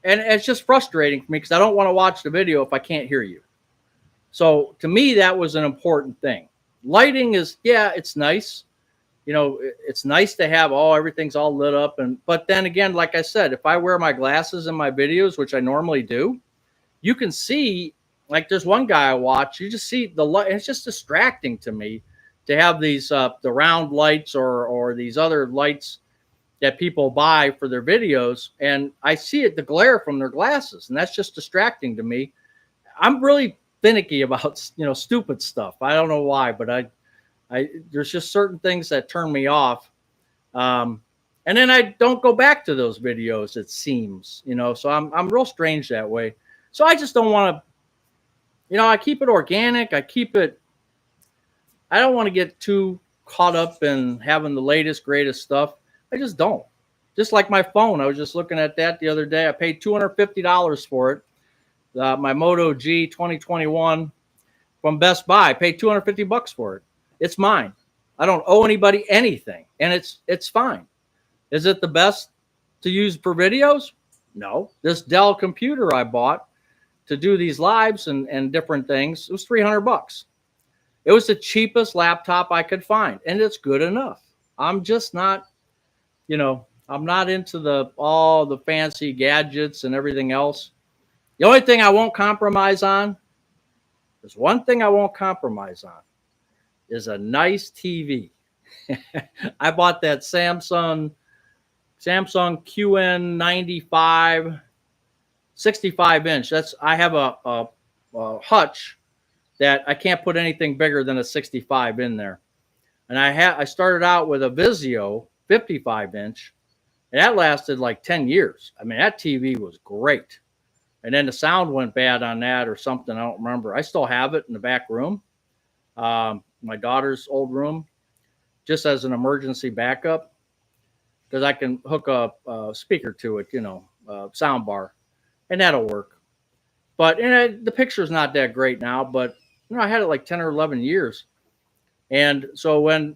S1: just frustrating for me because I don't want to watch the video if I can't hear you. So to me, that was an important thing. Lighting is, yeah, it's nice. It's nice to have everything's all lit up. But then again, like I said, if I wear my glasses in my videos, which I normally do, you can see, like there's one guy I watch, you just see the light. It's just distracting to me to have these the round lights or these other lights that people buy for their videos, and I see the glare from their glasses, and that's just distracting to me. I'm really finicky about stupid stuff. I don't know why, but I there's just certain things that turn me off, and then I don't go back to those videos. It seems, so I'm real strange that way. So I just don't want to, I keep it organic. I don't want to get too caught up in having the latest, greatest stuff. I just don't. Just like my phone. I was just looking at that the other day. I paid $250 for it. My Moto G 2021 from Best Buy. I paid $250 for it. It's mine. I don't owe anybody anything, and it's fine. Is it the best to use for videos? No. This Dell computer I bought to do these lives and different things, it was $300. It was the cheapest laptop I could find, and it's good enough. I'm just not, I'm not into all the fancy gadgets and everything else. The only thing I won't compromise on, there's one thing I won't compromise on, is a nice TV. I bought that Samsung QN95 65-inch. I have a hutch that I can't put anything bigger than a 65 in there. And I started out with a Vizio 55-inch, and that lasted like 10 years. I mean, that TV was great. And then the sound went bad on that or something. I don't remember. I still have it in the back room, my daughter's old room, just as an emergency backup, because I can hook a speaker to it, sound bar, and that'll work. But the picture's not that great now, but I had it like 10 or 11 years. And so when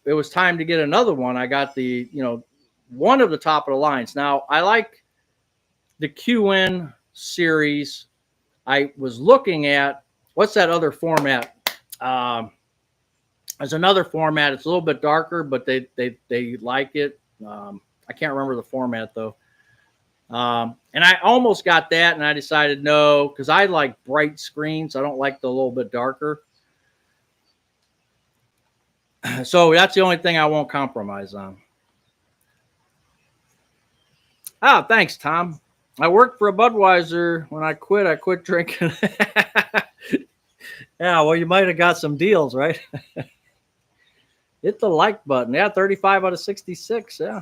S1: it was time to get another one, I got the, one of the top of the lines. Now, I like the QN series. I was looking at, what's that other format? There's another format. It's a little bit darker, but they like it. I can't remember the format, though. And I almost got that, and I decided no, because I like bright screens. I don't like the little bit darker. So that's the only thing I won't compromise on. Thanks, Tom. I worked for a Budweiser. When I quit drinking. Yeah, well, you might have got some deals, right? Hit the like button. Yeah, 35 out of 66. Yeah.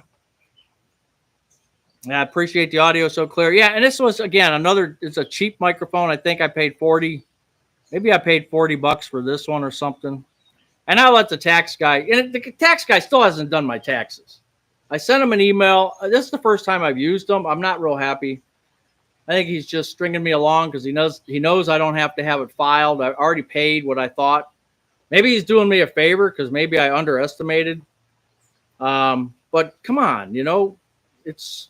S1: Yeah, I appreciate the audio so clear. Yeah, and this was, again, it's a cheap microphone. I think I paid 40. Maybe I paid $40 for this one or something. And I'll let the tax guy, and the tax guy still hasn't done my taxes. I sent him an email. This is the first time I've used him. I'm not real happy. I think he's just stringing me along because he knows I don't have to have it filed. I already paid what I thought. Maybe he's doing me a favor because maybe I underestimated. But come on, it's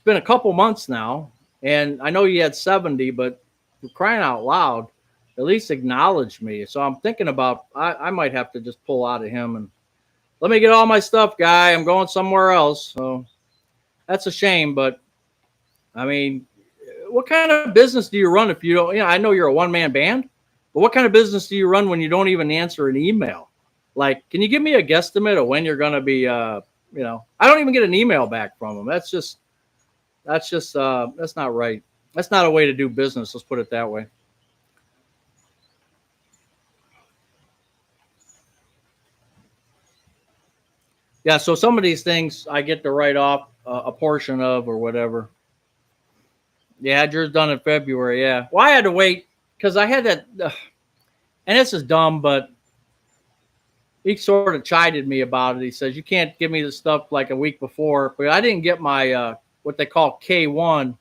S1: been a couple months now, and I know you had 70, but for crying out loud, at least acknowledge me. So I'm thinking about, I might have to just pull out of him and let me get all my stuff, guy. I'm going somewhere else. So that's a shame, but I mean, what kind of business do you run if you don't, I know you're a one-man band, but what kind of business do you run when you don't even answer an email? like, can you give me a guesstimate of when you're going to be, I don't even get an email back from them. That's not right. That's not a way to do business. Let's put it that way. Yeah. So some of these things I get to write off a portion of or whatever. Yeah. I had yours done in February. Yeah. Well, I had to wait because I had that, and this is dumb, but he sort of chided me about it. He says, you can't give me the stuff like a week before, but I didn't get my, what they call K1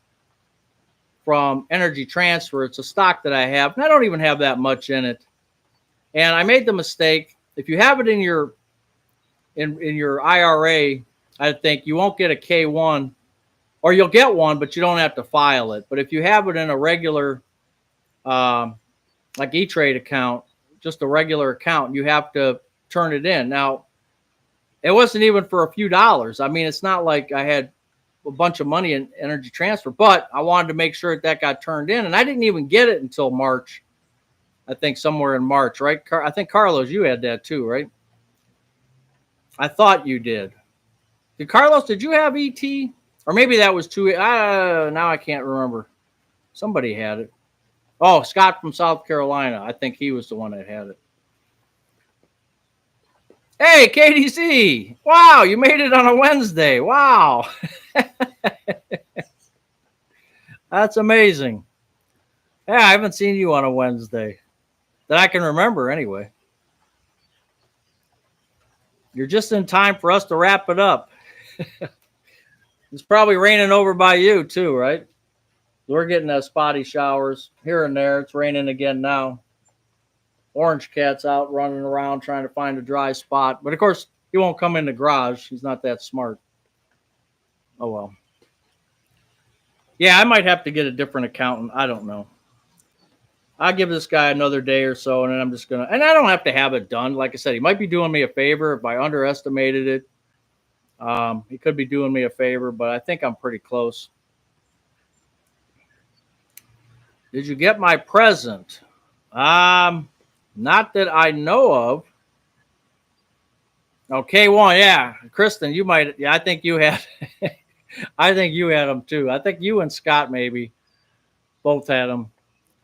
S1: from Energy Transfer. It's a stock that I have, and I don't even have that much in it. And I made the mistake. If you have it in your IRA, I think you won't get a K1, or you'll get one, but you don't have to file it. But if you have it in a regular, like E-Trade account, just a regular account, you have to turn it in. Now, it wasn't even for a few dollars. I mean, it's not like I had a bunch of money in Energy Transfer, but I wanted to make sure that got turned in, and I didn't even get it until March. I think somewhere in March, right? I think, Carlos, you had that too, right? I thought you did. Carlos, did you have ET? Or maybe that was too. Now I can't remember. Somebody had it. Oh, Scott from South Carolina. I think he was the one that had it. Hey, KDC. Wow, you made it on a Wednesday. Wow. That's amazing. Yeah, I haven't seen you on a Wednesday that I can remember anyway. You're just in time for us to wrap it up. It's probably raining over by you too, right? We're getting spotty showers here and there. It's raining again now. Orange Cat's out running around trying to find a dry spot. But of course, he won't come in the garage. He's not that smart. Oh, well. Yeah, I might have to get a different accountant. I don't know. I'll give this guy another day or so, and then I'm just going to, and I don't have to have it done. Like I said, he might be doing me a favor if I underestimated it. He could be doing me a favor, but I think I'm pretty close. Did you get my present? Not that I know of. Okay, one, yeah. Kristen, you might. Yeah, I think you had. I think you had them too. I think you and Scott maybe both had them.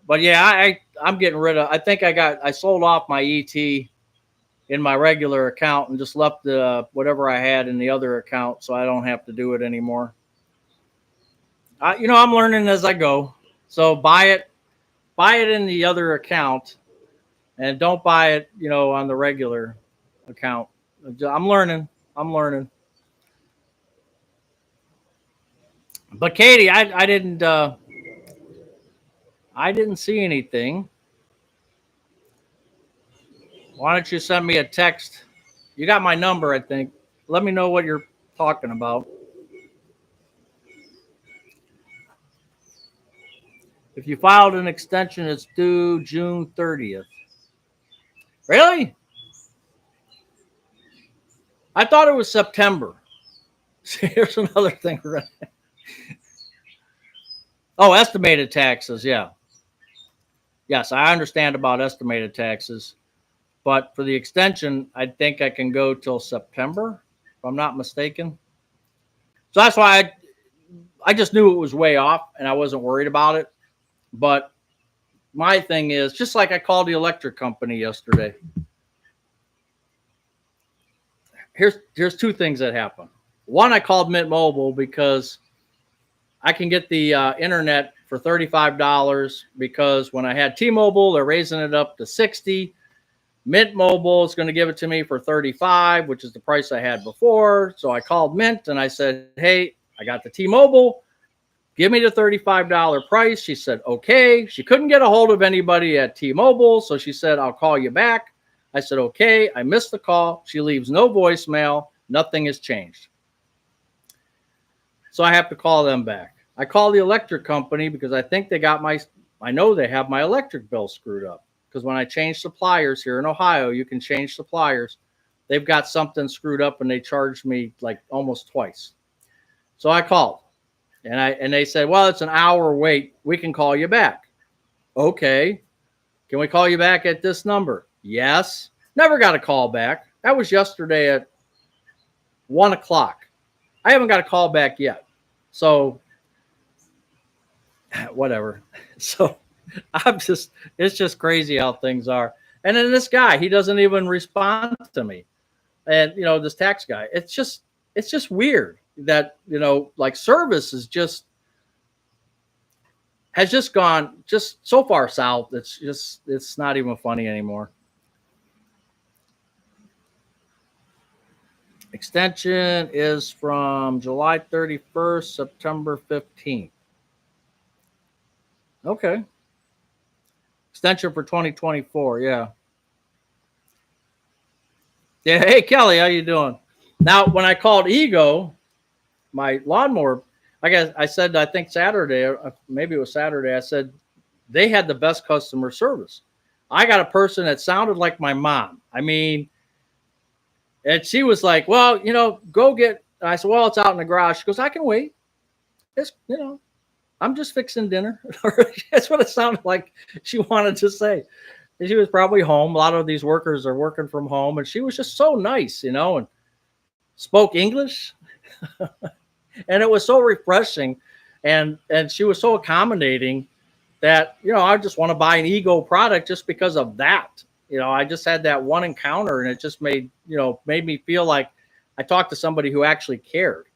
S1: But yeah, I'm getting rid of. I think I sold off my ET in my regular account and just left the whatever I had in the other account, so I don't have to do it anymore. I'm learning as I go. So buy it in the other account, and don't buy it, on the regular account. I'm learning. But Katie, I didn't see anything. Why don't you send me a text? You got my number, I think. Let me know what you're talking about. If you filed an extension, it's due June 30th. Really? I thought it was September. Here's another thing. Oh, estimated taxes. Yeah. Yes, I understand about estimated taxes. But for the extension, I think I can go till September, if I'm not mistaken. So that's why I just knew it was way off and I wasn't worried about it. But my thing is, just like I called the electric company yesterday, here's two things that happen. One, I called Mint Mobile because I can get the internet for $35 because when I had T-Mobile, they're raising it up to $60. Mint Mobile is going to give it to me for $35, which is the price I had before. So I called Mint and I said, hey, I got the T-Mobile. Give me the $35 price. She said, okay. She couldn't get a hold of anybody at T-Mobile. So she said, I'll call you back. I said, okay. I missed the call. She leaves no voicemail. Nothing has changed. So I have to call them back. I call the electric company because I think I know they have my electric bill screwed up. Because when I change suppliers here in Ohio, you can change suppliers. They've got something screwed up and they charged me like almost twice. So I called and they said, well, it's an hour wait. We can call you back. Okay. Can we call you back at this number? Yes. Never got a call back. That was yesterday at 1 o'clock. I haven't got a call back yet. So whatever. So it's just crazy how things are. And then this guy, he doesn't even respond to me. And this tax guy, it's just weird that, like service is has just gone just so far south. It's not even funny anymore. Extension is from July 31st, September 15th. Okay. Extension for 2024. Yeah. Yeah. Hey, Kelly, how you doing? Now, when I called Ego, my lawnmower, I said, I think Saturday, maybe it was Saturday, I said they had the best customer service. I got a person that sounded like my mom. I mean, and she was like, well, go get, I said, well, it's out in the garage. She goes, I can wait. It's, I'm just fixing dinner. That's what it sounded like she wanted to say. And she was probably home. A lot of these workers are working from home. And she was just so nice, and spoke English. And it was so refreshing. And she was so accommodating that, I just want to buy an Ego product just because of that. I just had that one encounter, and it just made me feel like I talked to somebody who actually cared.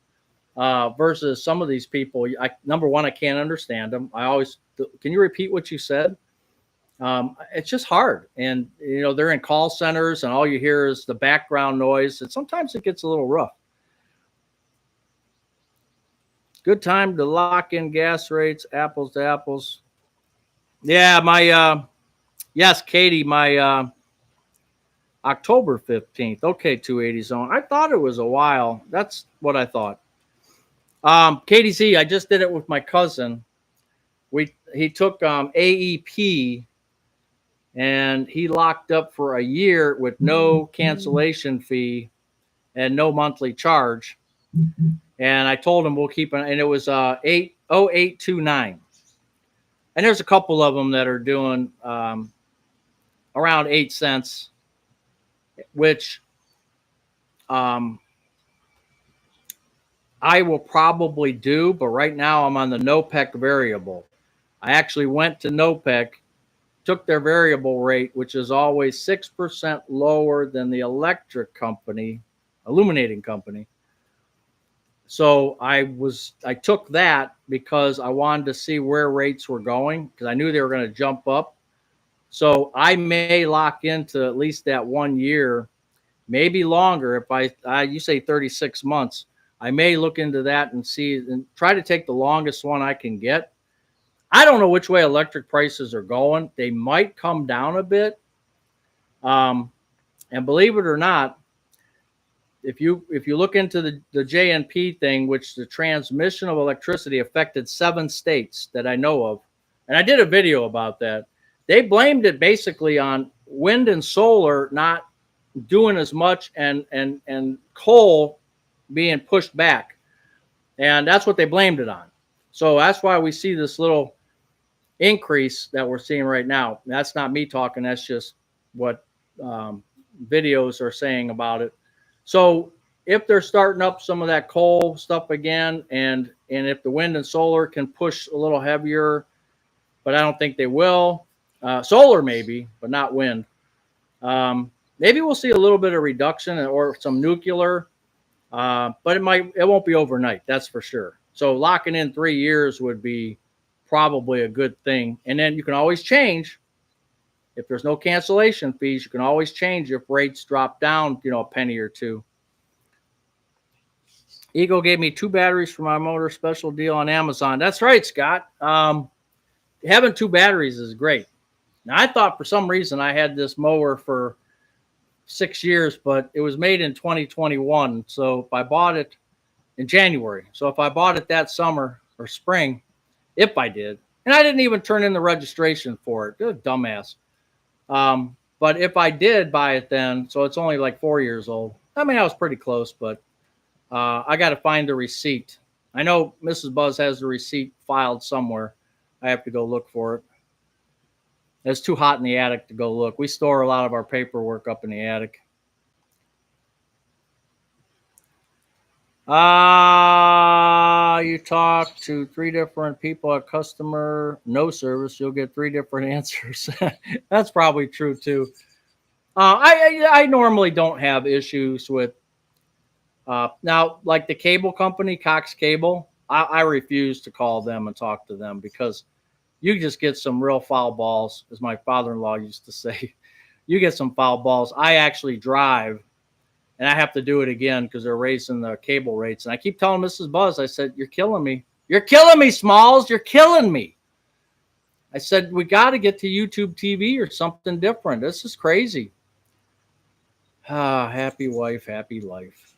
S1: Versus some of these people, number one, I can't understand them. Can you repeat what you said? It's just hard. And, they're in call centers and all you hear is the background noise. And sometimes it gets a little rough. Good time to lock in gas rates, apples to apples. Yeah, yes, Katie, my October 15th. Okay, 280 zone. I thought it was a while. That's what I thought. Katie Z, I just did it with my cousin. He took AEP, and he locked up for a year with no cancellation fee and no monthly charge. And I told him we'll keep it, and it was 80829. And there's a couple of them that are doing around 8 cents, which I will probably do, but right now I'm on the NOPEC variable. I actually went to NOPEC, took their variable rate, which is always 6% lower than the electric company, illuminating company. So I took that because I wanted to see where rates were going, because I knew they were going to jump up. So I may lock into at least that 1 year, maybe longer. If you say 36 months, I may look into that and see and try to take the longest one I can get. I don't know which way electric prices are going. They might come down a bit. And believe it or not, if you look into the JNP thing, which the transmission of electricity affected 7 states that I know of, and I did a video about that. They blamed it basically on wind and solar not doing as much and coal being pushed back. And that's what they blamed it on. So that's why we see this little increase that we're seeing right now. That's not me talking. That's just what videos are saying about it. So if they're starting up some of that coal stuff again, and if the wind and solar can push a little heavier, but I don't think they will. Solar maybe, but not wind. Maybe we'll see a little bit of reduction or some nuclear, but it won't be overnight. That's for sure. So locking in 3 years would be probably a good thing. And then you can always change. If there's no cancellation fees, you can always change if rates drop down, a penny or two. Ego gave me 2 batteries for my motor, special deal on Amazon. That's right, Scott. Having 2 batteries is great. Now, I thought for some reason I had this mower for 6 years, but it was made in 2021. So if I bought it in January, so if I bought it that summer or spring, if I did, and I didn't even turn in the registration for it. Good dumbass. But if I did buy it then, so it's only like 4 years old. I mean, I was pretty close, but I got to find the receipt. I know Mrs. Buzz has the receipt filed somewhere. I have to go look for it. It's too hot in the attic to go look. We store a lot of our paperwork up in the attic. You talk to 3 different people at customer no service, you'll get 3 different answers. That's probably true too. I normally don't have issues with now, like the cable company, Cox Cable. I refuse to call them and talk to them because you just get some real foul balls, as my father-in-law used to say. You get some foul balls. I actually drive, and I have to do it again because they're raising the cable rates. And I keep telling Mrs. Buzz, I said, "You're killing me. You're killing me, Smalls. You're killing me." I said, "We got to get to YouTube TV or something different. This is crazy." Ah, happy wife, happy life.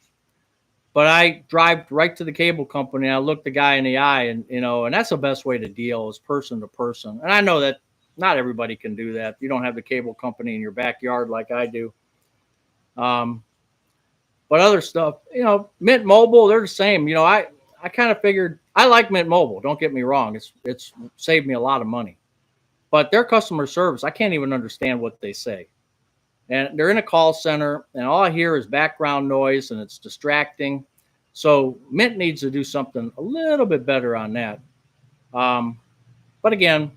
S1: But I drive right to the cable company. And I look the guy in the eye, and and that's the best way to deal is person to person. And I know that not everybody can do that. You don't have the cable company in your backyard like I do. Um, but other stuff, Mint Mobile, they're the same. I kind of figured I like Mint Mobile. Don't get me wrong; it's saved me a lot of money. But their customer service, I can't even understand what they say. And they're in a call center, and all I hear is background noise, and it's distracting. So Mint needs to do something a little bit better on that. Um, but again,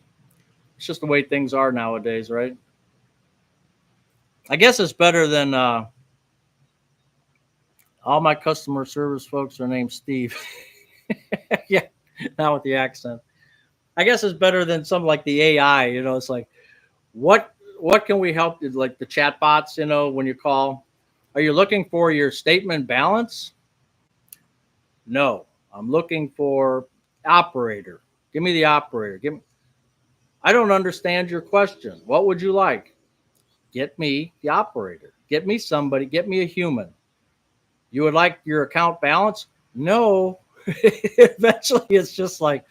S1: it's just the way things are nowadays, right? I guess it's better than all my customer service folks are named Steve. Yeah, not with the accent. I guess it's better than something like the AI. It's like what what can we help you? Like the chat bots, when you call, are you looking for your statement balance? No, I'm looking for operator. Give me the operator. I don't understand your question. What would you like? Get me the operator. Get me somebody. Get me a human. You would like your account balance? No. Eventually, it's just like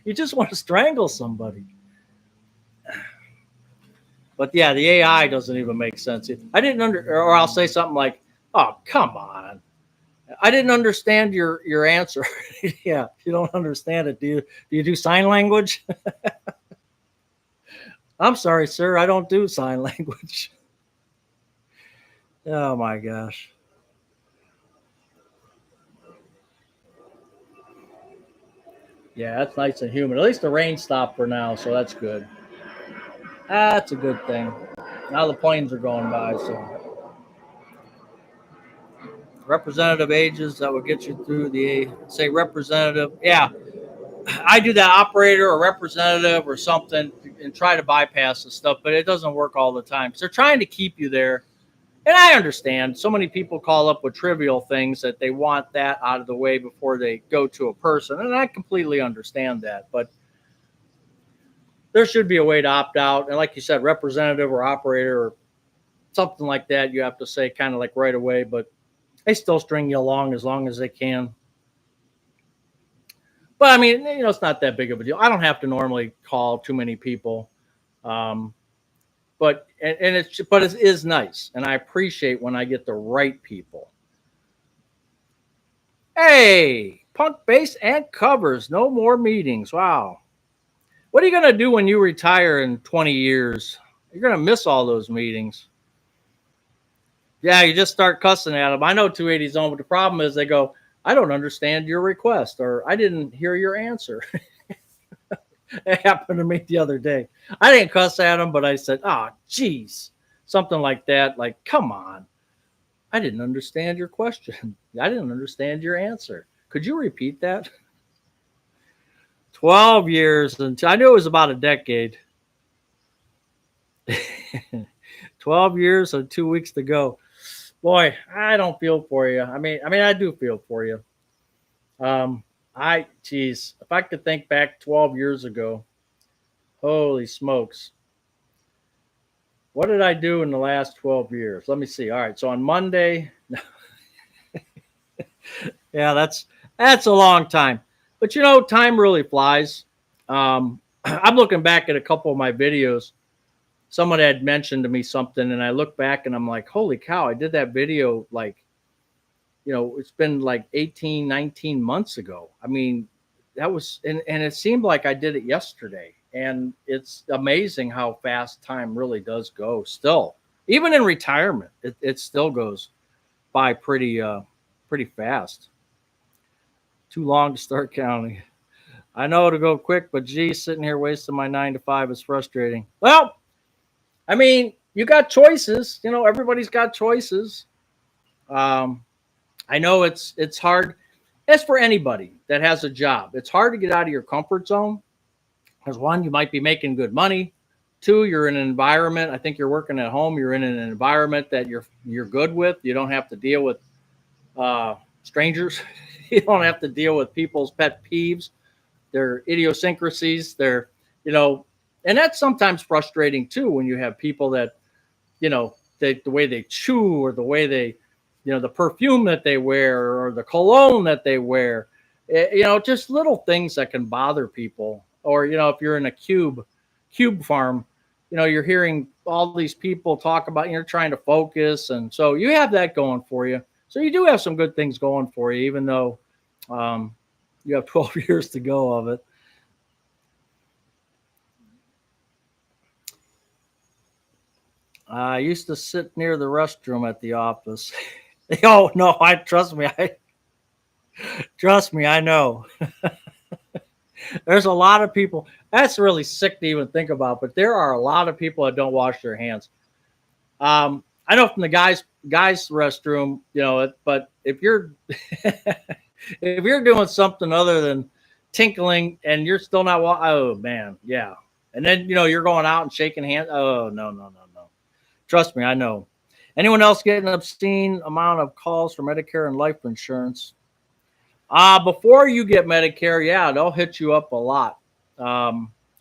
S1: you just want to strangle somebody. But yeah, the AI doesn't even make sense. I didn't or I'll say something like, "Oh, come on. I didn't understand your answer." Yeah, you don't understand it. Do you do sign language? I'm sorry, sir. I don't do sign language. Oh my gosh. Yeah, that's nice and humid. At least the rain stopped for now, so that's good. That's a good thing. Now the planes are going by, so representative ages that will get you through the say representative. Yeah, I do that operator or representative or something and try to bypass the stuff, but it doesn't work all the time because they're trying to keep you there. And I understand so many people call up with trivial things that they want that out of the way before they go to a person. And I completely understand that. But there should be a way to opt out. And like you said, representative or operator or something like that, you have to say kind of like right away. But they still string you along as they can. But I mean, it's not that big of a deal. I don't have to normally call too many people. Um, but it is nice. And I appreciate when I get the right people. Hey, punk bass and covers. No more meetings. Wow. What are you going to do when you retire in 20 years? You're going to miss all those meetings. Yeah, you just start cussing at them. I know 280 zone, but the problem is they go, "I don't understand your request," or "I didn't hear your answer." It happened to me the other day. I didn't cuss at them, but I said, "Oh, geez." Something like that. Like, come on. I didn't understand your question. I didn't understand your answer. Could you repeat that? 12 years until I knew it was about a decade. 12 years and 2 weeks to go. Boy, I don't feel for you. I mean, I do feel for you. Um, geez, if I could think back 12 years ago, holy smokes. What did I do in the last 12 years? Let me see. All right. So on Monday, yeah, that's a long time. But time really flies. I'm looking back at a couple of my videos. Someone had mentioned to me something, and I look back and I'm like, holy cow, I did that video like, it's been like 18, 19 months ago. I mean, that was, and it seemed like I did it yesterday. And it's amazing how fast time really does go still. Even in retirement, it still goes by pretty fast. Too long to start counting. I know to go quick, but geez, sitting here wasting my 9 to 5 is frustrating. Well, I mean, you got choices. You know, everybody's got choices. Um, I know it's hard. As for anybody that has a job, it's hard to get out of your comfort zone because one, you might be making good money. Two, you're in an environment. I think you're working at home. You're in an environment that you're good with. You don't have to deal with strangers. You don't have to deal with people's pet peeves, their idiosyncrasies, their you know, and that's sometimes frustrating too when you have people that the way they chew or the way they the perfume that they wear or the cologne that they wear. Just little things that can bother people. Or if you're in a cube farm, you're hearing all these people talk about you're trying to focus, and so you have that going for you. So you do have some good things going for you, even though um, you have 12 years to go of it. I used to sit near the restroom at the office. Oh no, I trust me. I trust me. I know. There's a lot of people. That's really sick to even think about. But there are a lot of people that don't wash their hands. I know from the guys restroom, but if you're if you're doing something other than tinkling and you're still not, oh man, yeah. And then you're going out and shaking hands. Oh no, no, no, no. Trust me, I know. Anyone else getting an obscene amount of calls for Medicare and life insurance? Before you get Medicare, yeah, they'll hit you up a lot. I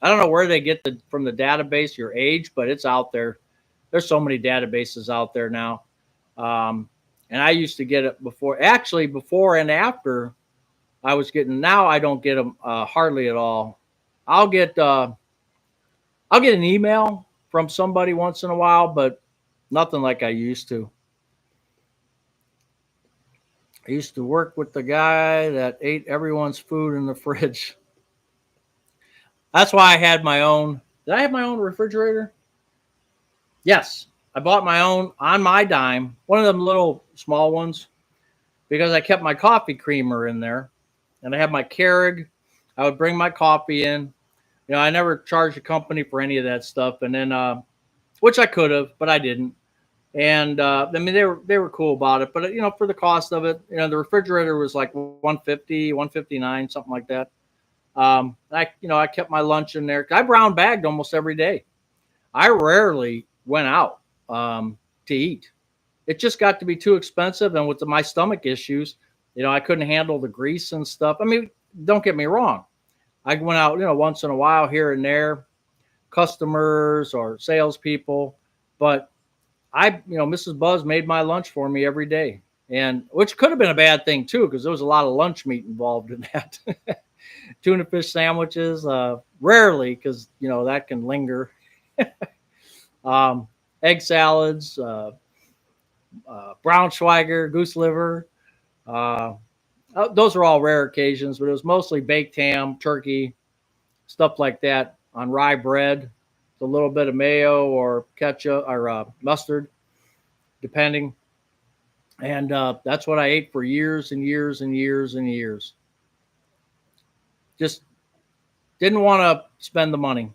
S1: don't know where they get from the database your age, but it's out there. There's so many databases out there now. And I used to get it before and after I was getting. Now I don't get them hardly at all. I'll get uh, I'll get an email from somebody once in a while, but nothing like I used to. I used to work with the guy that ate everyone's food in the fridge. That's why I had my own. Did I have my own refrigerator? Yes. I bought my own on my dime, one of them little small ones, because I kept my coffee creamer in there and I had my Keurig. I would bring my coffee in. I never charged the company for any of that stuff. And then, which I could have, but I didn't. And I mean, they were cool about it. But, for the cost of it, the refrigerator was like 150, 159, something like that. I kept my lunch in there. I brown bagged almost every day. I rarely went out to eat. It just got to be too expensive, and with my stomach issues, I couldn't handle the grease and stuff. I mean, don't get me wrong. I went out, once in a while here and there, customers or salespeople, but Mrs. Buzz made my lunch for me every day, and which could have been a bad thing too, because there was a lot of lunch meat involved in that. Tuna fish sandwiches, rarely, because that can linger. um, Egg salads, Braunschweiger, goose liver. Uh, those are all rare occasions, but it was mostly baked ham, turkey, stuff like that on rye bread, a little bit of mayo or ketchup or mustard, depending. And that's what I ate for years and years and years and years. Just didn't want to spend the money.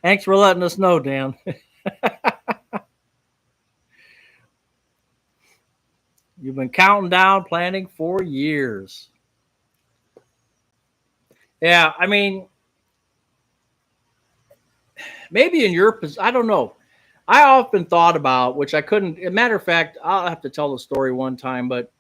S1: Thanks for letting us know, Dan. You've been counting down, planning for years. Yeah, I mean, maybe in your position, I don't know. I often thought about, which I couldn't. As a matter of fact, I'll have to tell the story one time, but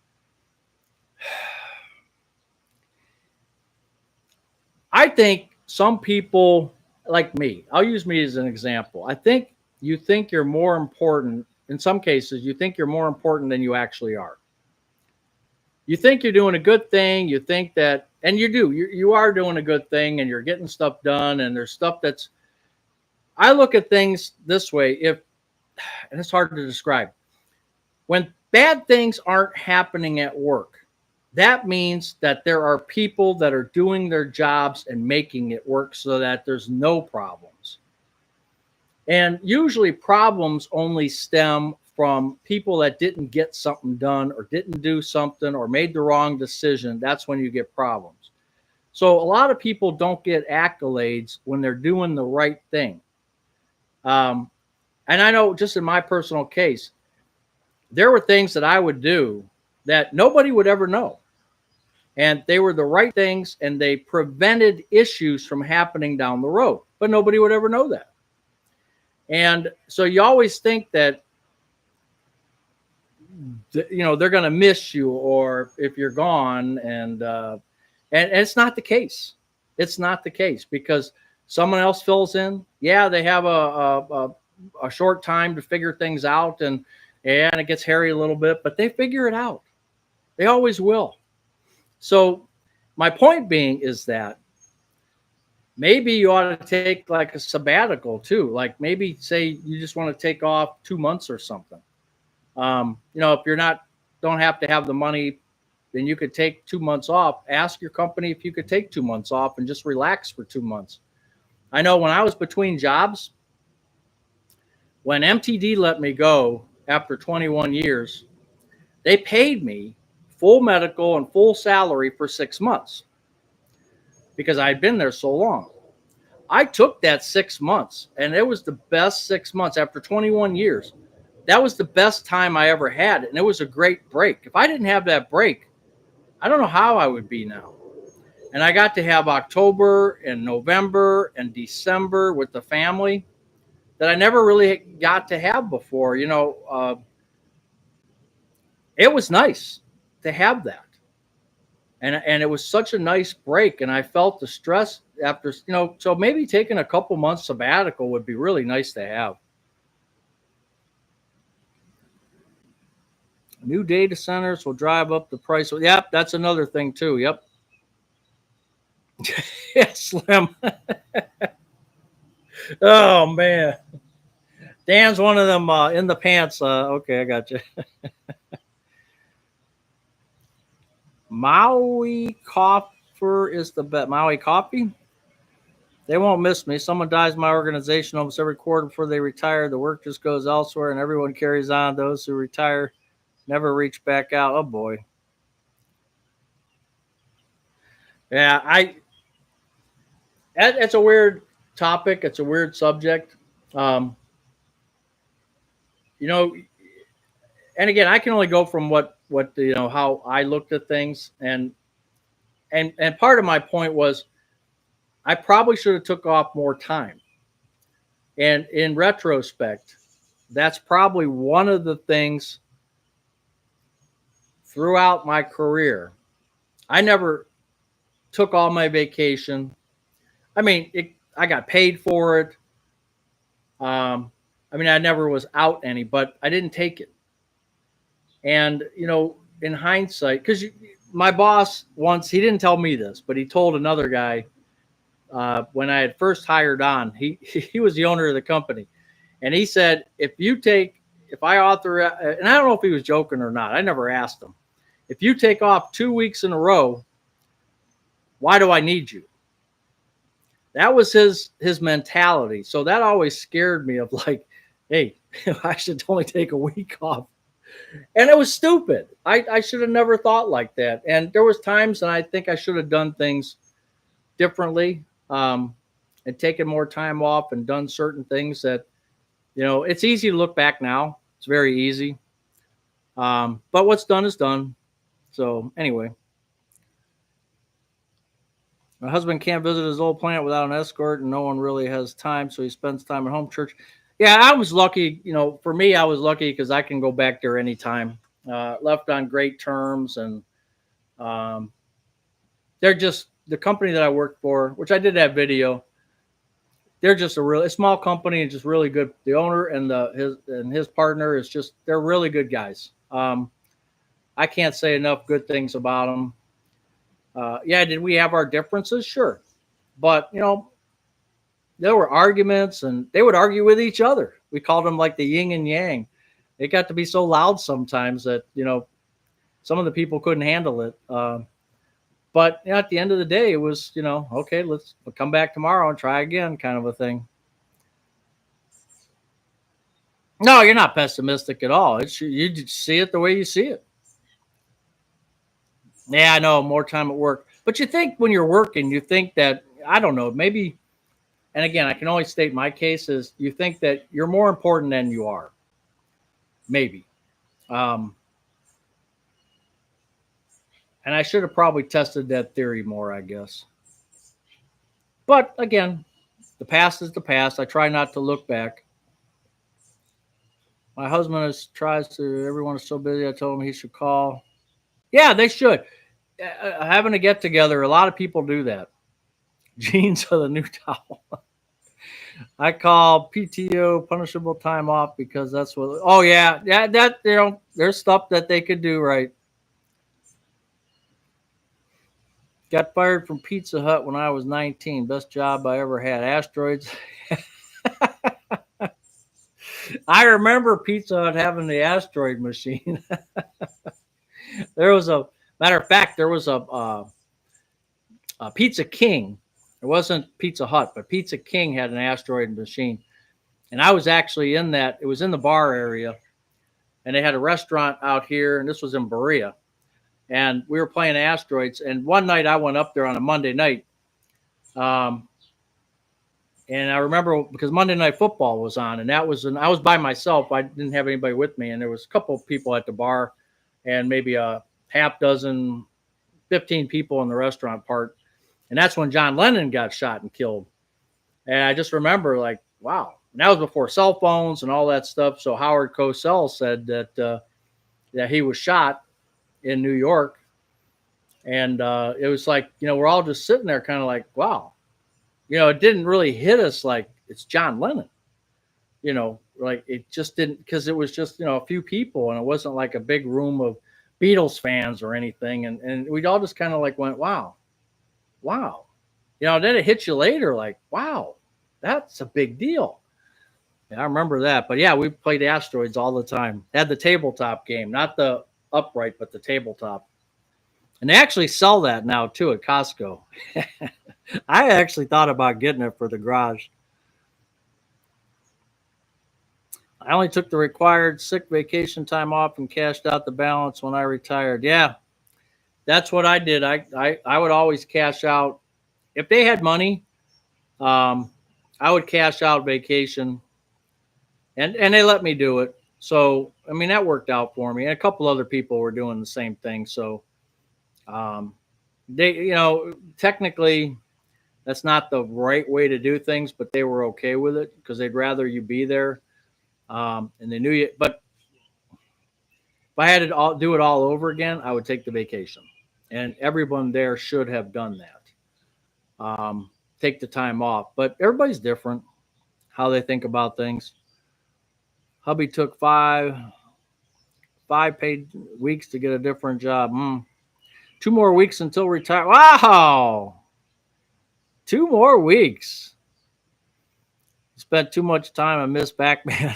S1: I think some people like me, I'll use me as an example. I think you think you're more important. In some cases, you think you're more important than you actually are. You think you're doing a good thing. You think that, and you do, you are doing a good thing and you're getting stuff done. And there's stuff I look at things this way. And it's hard to describe when bad things aren't happening at work. That means that there are people that are doing their jobs and making it work so that there's no problems. And usually problems only stem from people that didn't get something done or didn't do something or made the wrong decision. That's when you get problems. So a lot of people don't get accolades when they're doing the right thing. Um, and I know just in my personal case, there were things that I would do that nobody would ever know. And they were the right things and they prevented issues from happening down the road, but nobody would ever know that. And so you always think that, they're going to miss you or if you're gone. And it's not the case. It's not the case because someone else fills in. Yeah, they have a short time to figure things out and it gets hairy a little bit, but they figure it out. They always will. So my point being is that maybe you ought to take like a sabbatical too. Like maybe say you just want to take off 2 months or something. If you're not, don't have to have the money, then you could take 2 months off. Ask your company if you could take 2 months off and just relax for 2 months. I know when I was between jobs, when MTD let me go after 21 years, they paid me full medical and full salary for 6 months because I had been there so long. I took that 6 months and it was the best 6 months after 21 years. That was the best time I ever had. And it was a great break. If I didn't have that break, I don't know how I would be now. And I got to have October and November and December with the family that I never really got to have before. It was nice to have that. And it was such a nice break. And I felt the stress after, so maybe taking a couple months sabbatical would be really nice to have. New data centers will drive up the price. Yep, that's another thing too. Yep. Yeah, Slim. Oh man, Dan's one of them in the pants. Okay, I got you. Maui Coffee is the bet. Maui Coffee. They won't miss me. Someone dies in my organization almost every quarter before they retire. The work just goes elsewhere, and everyone carries on. Those who retire never reach back out. Oh boy. Yeah, it's a weird topic. It's a weird subject. Um, you know, and again, I can only go from what how I looked at things, and part of my point was I probably should have took off more time. And in retrospect, that's probably one of the things throughout my career. I never took all my vacation. I mean, I got paid for it. I never was out any, but I didn't take it. And, in hindsight, because my boss once, he didn't tell me this, but he told another guy when I had first hired on, he was the owner of the company. And he said, if I authorize, and I don't know if he was joking or not, I never asked him, if you take off 2 weeks in a row, why do I need you? That was his mentality. So that always scared me of like, hey, I should only take a week off. And it was stupid. I should have never thought like that. And there was times, and I think I should have done things differently, and taken more time off and done certain things that, it's easy to look back now. It's very easy. But what's done is done. So anyway, my husband can't visit his old plant without an escort, and no one really has time, so he spends time at home church. Yeah, I was lucky. For me, I was lucky because I can go back there anytime. Left on great terms, and they're just the company that I worked for, which I did that video. They're just a really small company and just really good. The owner and his partner is just, they're really good guys. I can't say enough good things about them. Yeah, did we have our differences? Sure. But, there were arguments and they would argue with each other. We called them like the yin and yang. it got to be so loud sometimes that, some of the people couldn't handle it. But at the end of the day, it was, okay, we'll come back tomorrow and try again, kind of a thing. No, you're not pessimistic at all. It's you see it the way you see it. Yeah, I know, more time at work. But you think when you're working, you think that, I don't know, maybe, and again, I can only state my case is you think that you're more important than you are. Maybe. Um, and I should have probably tested that theory more, I guess. But again, the past is the past. I try not to look back. My husband tries to, everyone is so busy. I told him he should call. Yeah, they should. Having a get together, a lot of people do that. Jeans are the new towel. I call PTO, punishable time off, because that's what. Oh yeah, yeah. That there's stuff that they could do right. Got fired from Pizza Hut when I was 19. Best job I ever had. Asteroids. I remember Pizza Hut having the asteroid machine. There was a matter of fact, there was a Pizza King. It wasn't Pizza Hut, but Pizza King had an asteroid machine. And I was actually in that. It was in the bar area. And they had a restaurant out here, and this was in Berea. And we were playing asteroids. And one night I went up there on a Monday night. Um, and I remember because Monday Night Football was on, and I was by myself. I didn't have anybody with me, and there was a couple of people at the bar, and maybe a half dozen, 15 people in the restaurant part. And that's when John Lennon got shot and killed. And I just remember, like, wow. And that was before cell phones and all that stuff. So Howard Cosell said that he was shot in New York. And it was like, we're all just sitting there kind of like, wow. It didn't really hit us like it's John Lennon. Like it just didn't, because it was just, a few people, and it wasn't like a big room of Beatles fans or anything. And we all just kind of like went, wow. Then it hits you later like, wow, that's a big deal. Yeah, I remember that. But yeah, we played asteroids all the time. Had the tabletop game, not the upright, but the tabletop. And they actually sell that now too at Costco. I actually thought about getting it for the garage. I only took the required sick vacation time off and cashed out the balance when I retired. Yeah, that's what I did. I would always cash out. If they had money, I would cash out vacation, and they let me do it. So I mean that worked out for me. And a couple other people were doing the same thing. So they, technically that's not the right way to do things, but they were okay with it because they'd rather you be there. And they knew you. But if I had to do it all over again, I would take the vacation, and everyone there should have done that. Take the time off, but everybody's different how they think about things. Hubby took five paid weeks to get a different job. 2 more weeks until retire. Wow, 2 more weeks. Spent too much time on Miss Backman.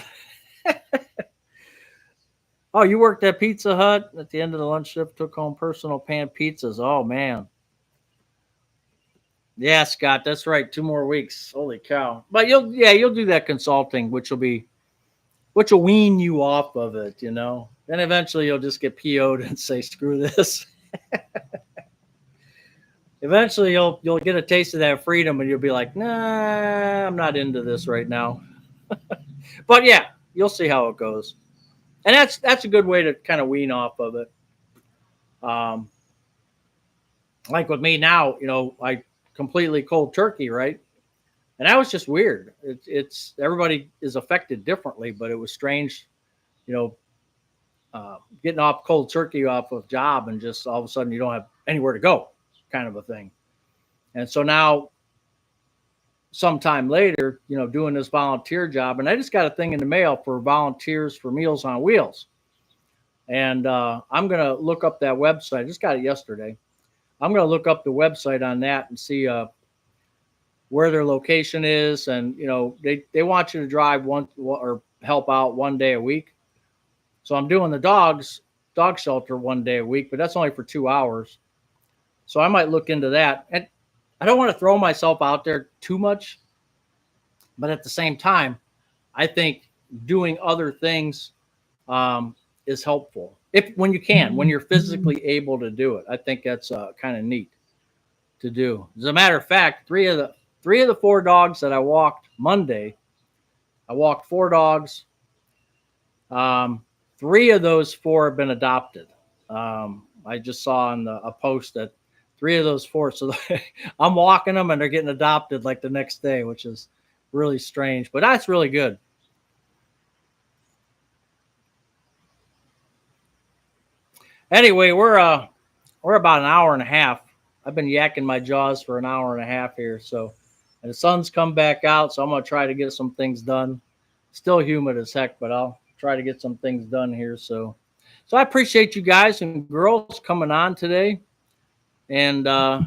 S1: Oh, you worked at Pizza Hut at the end of the lunch shift, took home personal pan pizzas. Oh man. Yeah, Scott, that's right. 2 more weeks. Holy cow. But you'll do that consulting, which will wean you off of it, Then eventually you'll just get PO'd and say, screw this. Eventually you'll get a taste of that freedom and you'll be like, nah, I'm not into this right now. But yeah, you'll see how it goes. And that's a good way to kind of wean off of it. Like with me now, I completely cold turkey, right? And that was just weird. It's everybody is affected differently, but it was strange, getting off cold turkey off of job and just all of a sudden you don't have anywhere to go, kind of a thing. And so now, sometime later, doing this volunteer job, and I just got a thing in the mail for volunteers for Meals on Wheels. And I'm going to look up that website. I just got it yesterday. I'm going to look up the website on that and see where their location is. And, they want you to drive one or help out one day a week. So I'm doing the dog shelter one day a week, but that's only for 2 hours. So I might look into that. And I don't want to throw myself out there too much, but at the same time, I think doing other things is helpful. If when you can, when you're physically able to do it, I think that's kind of neat to do. As a matter of fact, three of the 4 dogs that I walked Monday, I walked 4 dogs. Um, 3 of those 4 have been adopted. I just saw on a post that 3 of those 4. So I'm walking them and they're getting adopted like the next day, which is really strange, but that's really good. Anyway, we're about an hour and a half. I've been yakking my jaws for an hour and a half here. So, and the sun's come back out, so I'm gonna try to get some things done. Still humid as heck, but I'll try to get some things done here. So I appreciate you guys and girls coming on today, and I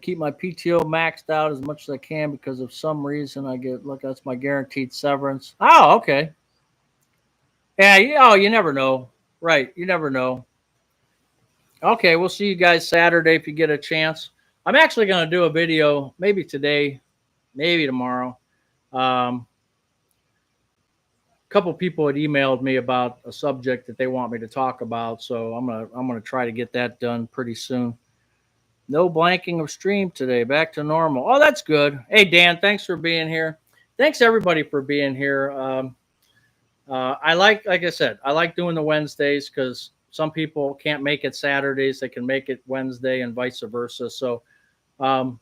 S1: keep my PTO maxed out as much as I can because of some reason I get look. That's my guaranteed severance. Oh, okay. Yeah. Oh, you never know. Right. You never know. Okay, we'll see you guys Saturday if you get a chance. I'm actually going to do a video maybe today, maybe tomorrow. A couple people had emailed me about a subject that they want me to talk about, so I'm gonna try to get that done pretty soon. No blanking of stream today. Back to normal. Oh, that's good. Hey Dan, thanks for being here. Thanks everybody for being here. Like I said, I like doing the Wednesdays because some people can't make it Saturdays. They can make it Wednesday and vice versa. So, and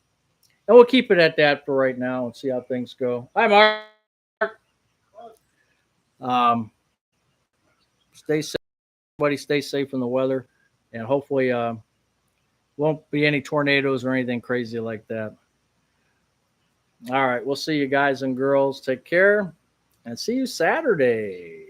S1: we'll keep it at that for right now and see how things go. Hi, Mark. Um, stay safe. Everybody stay safe from the weather. And hopefully, won't be any tornadoes or anything crazy like that. All right. We'll see you guys and girls. Take care and see you Saturday.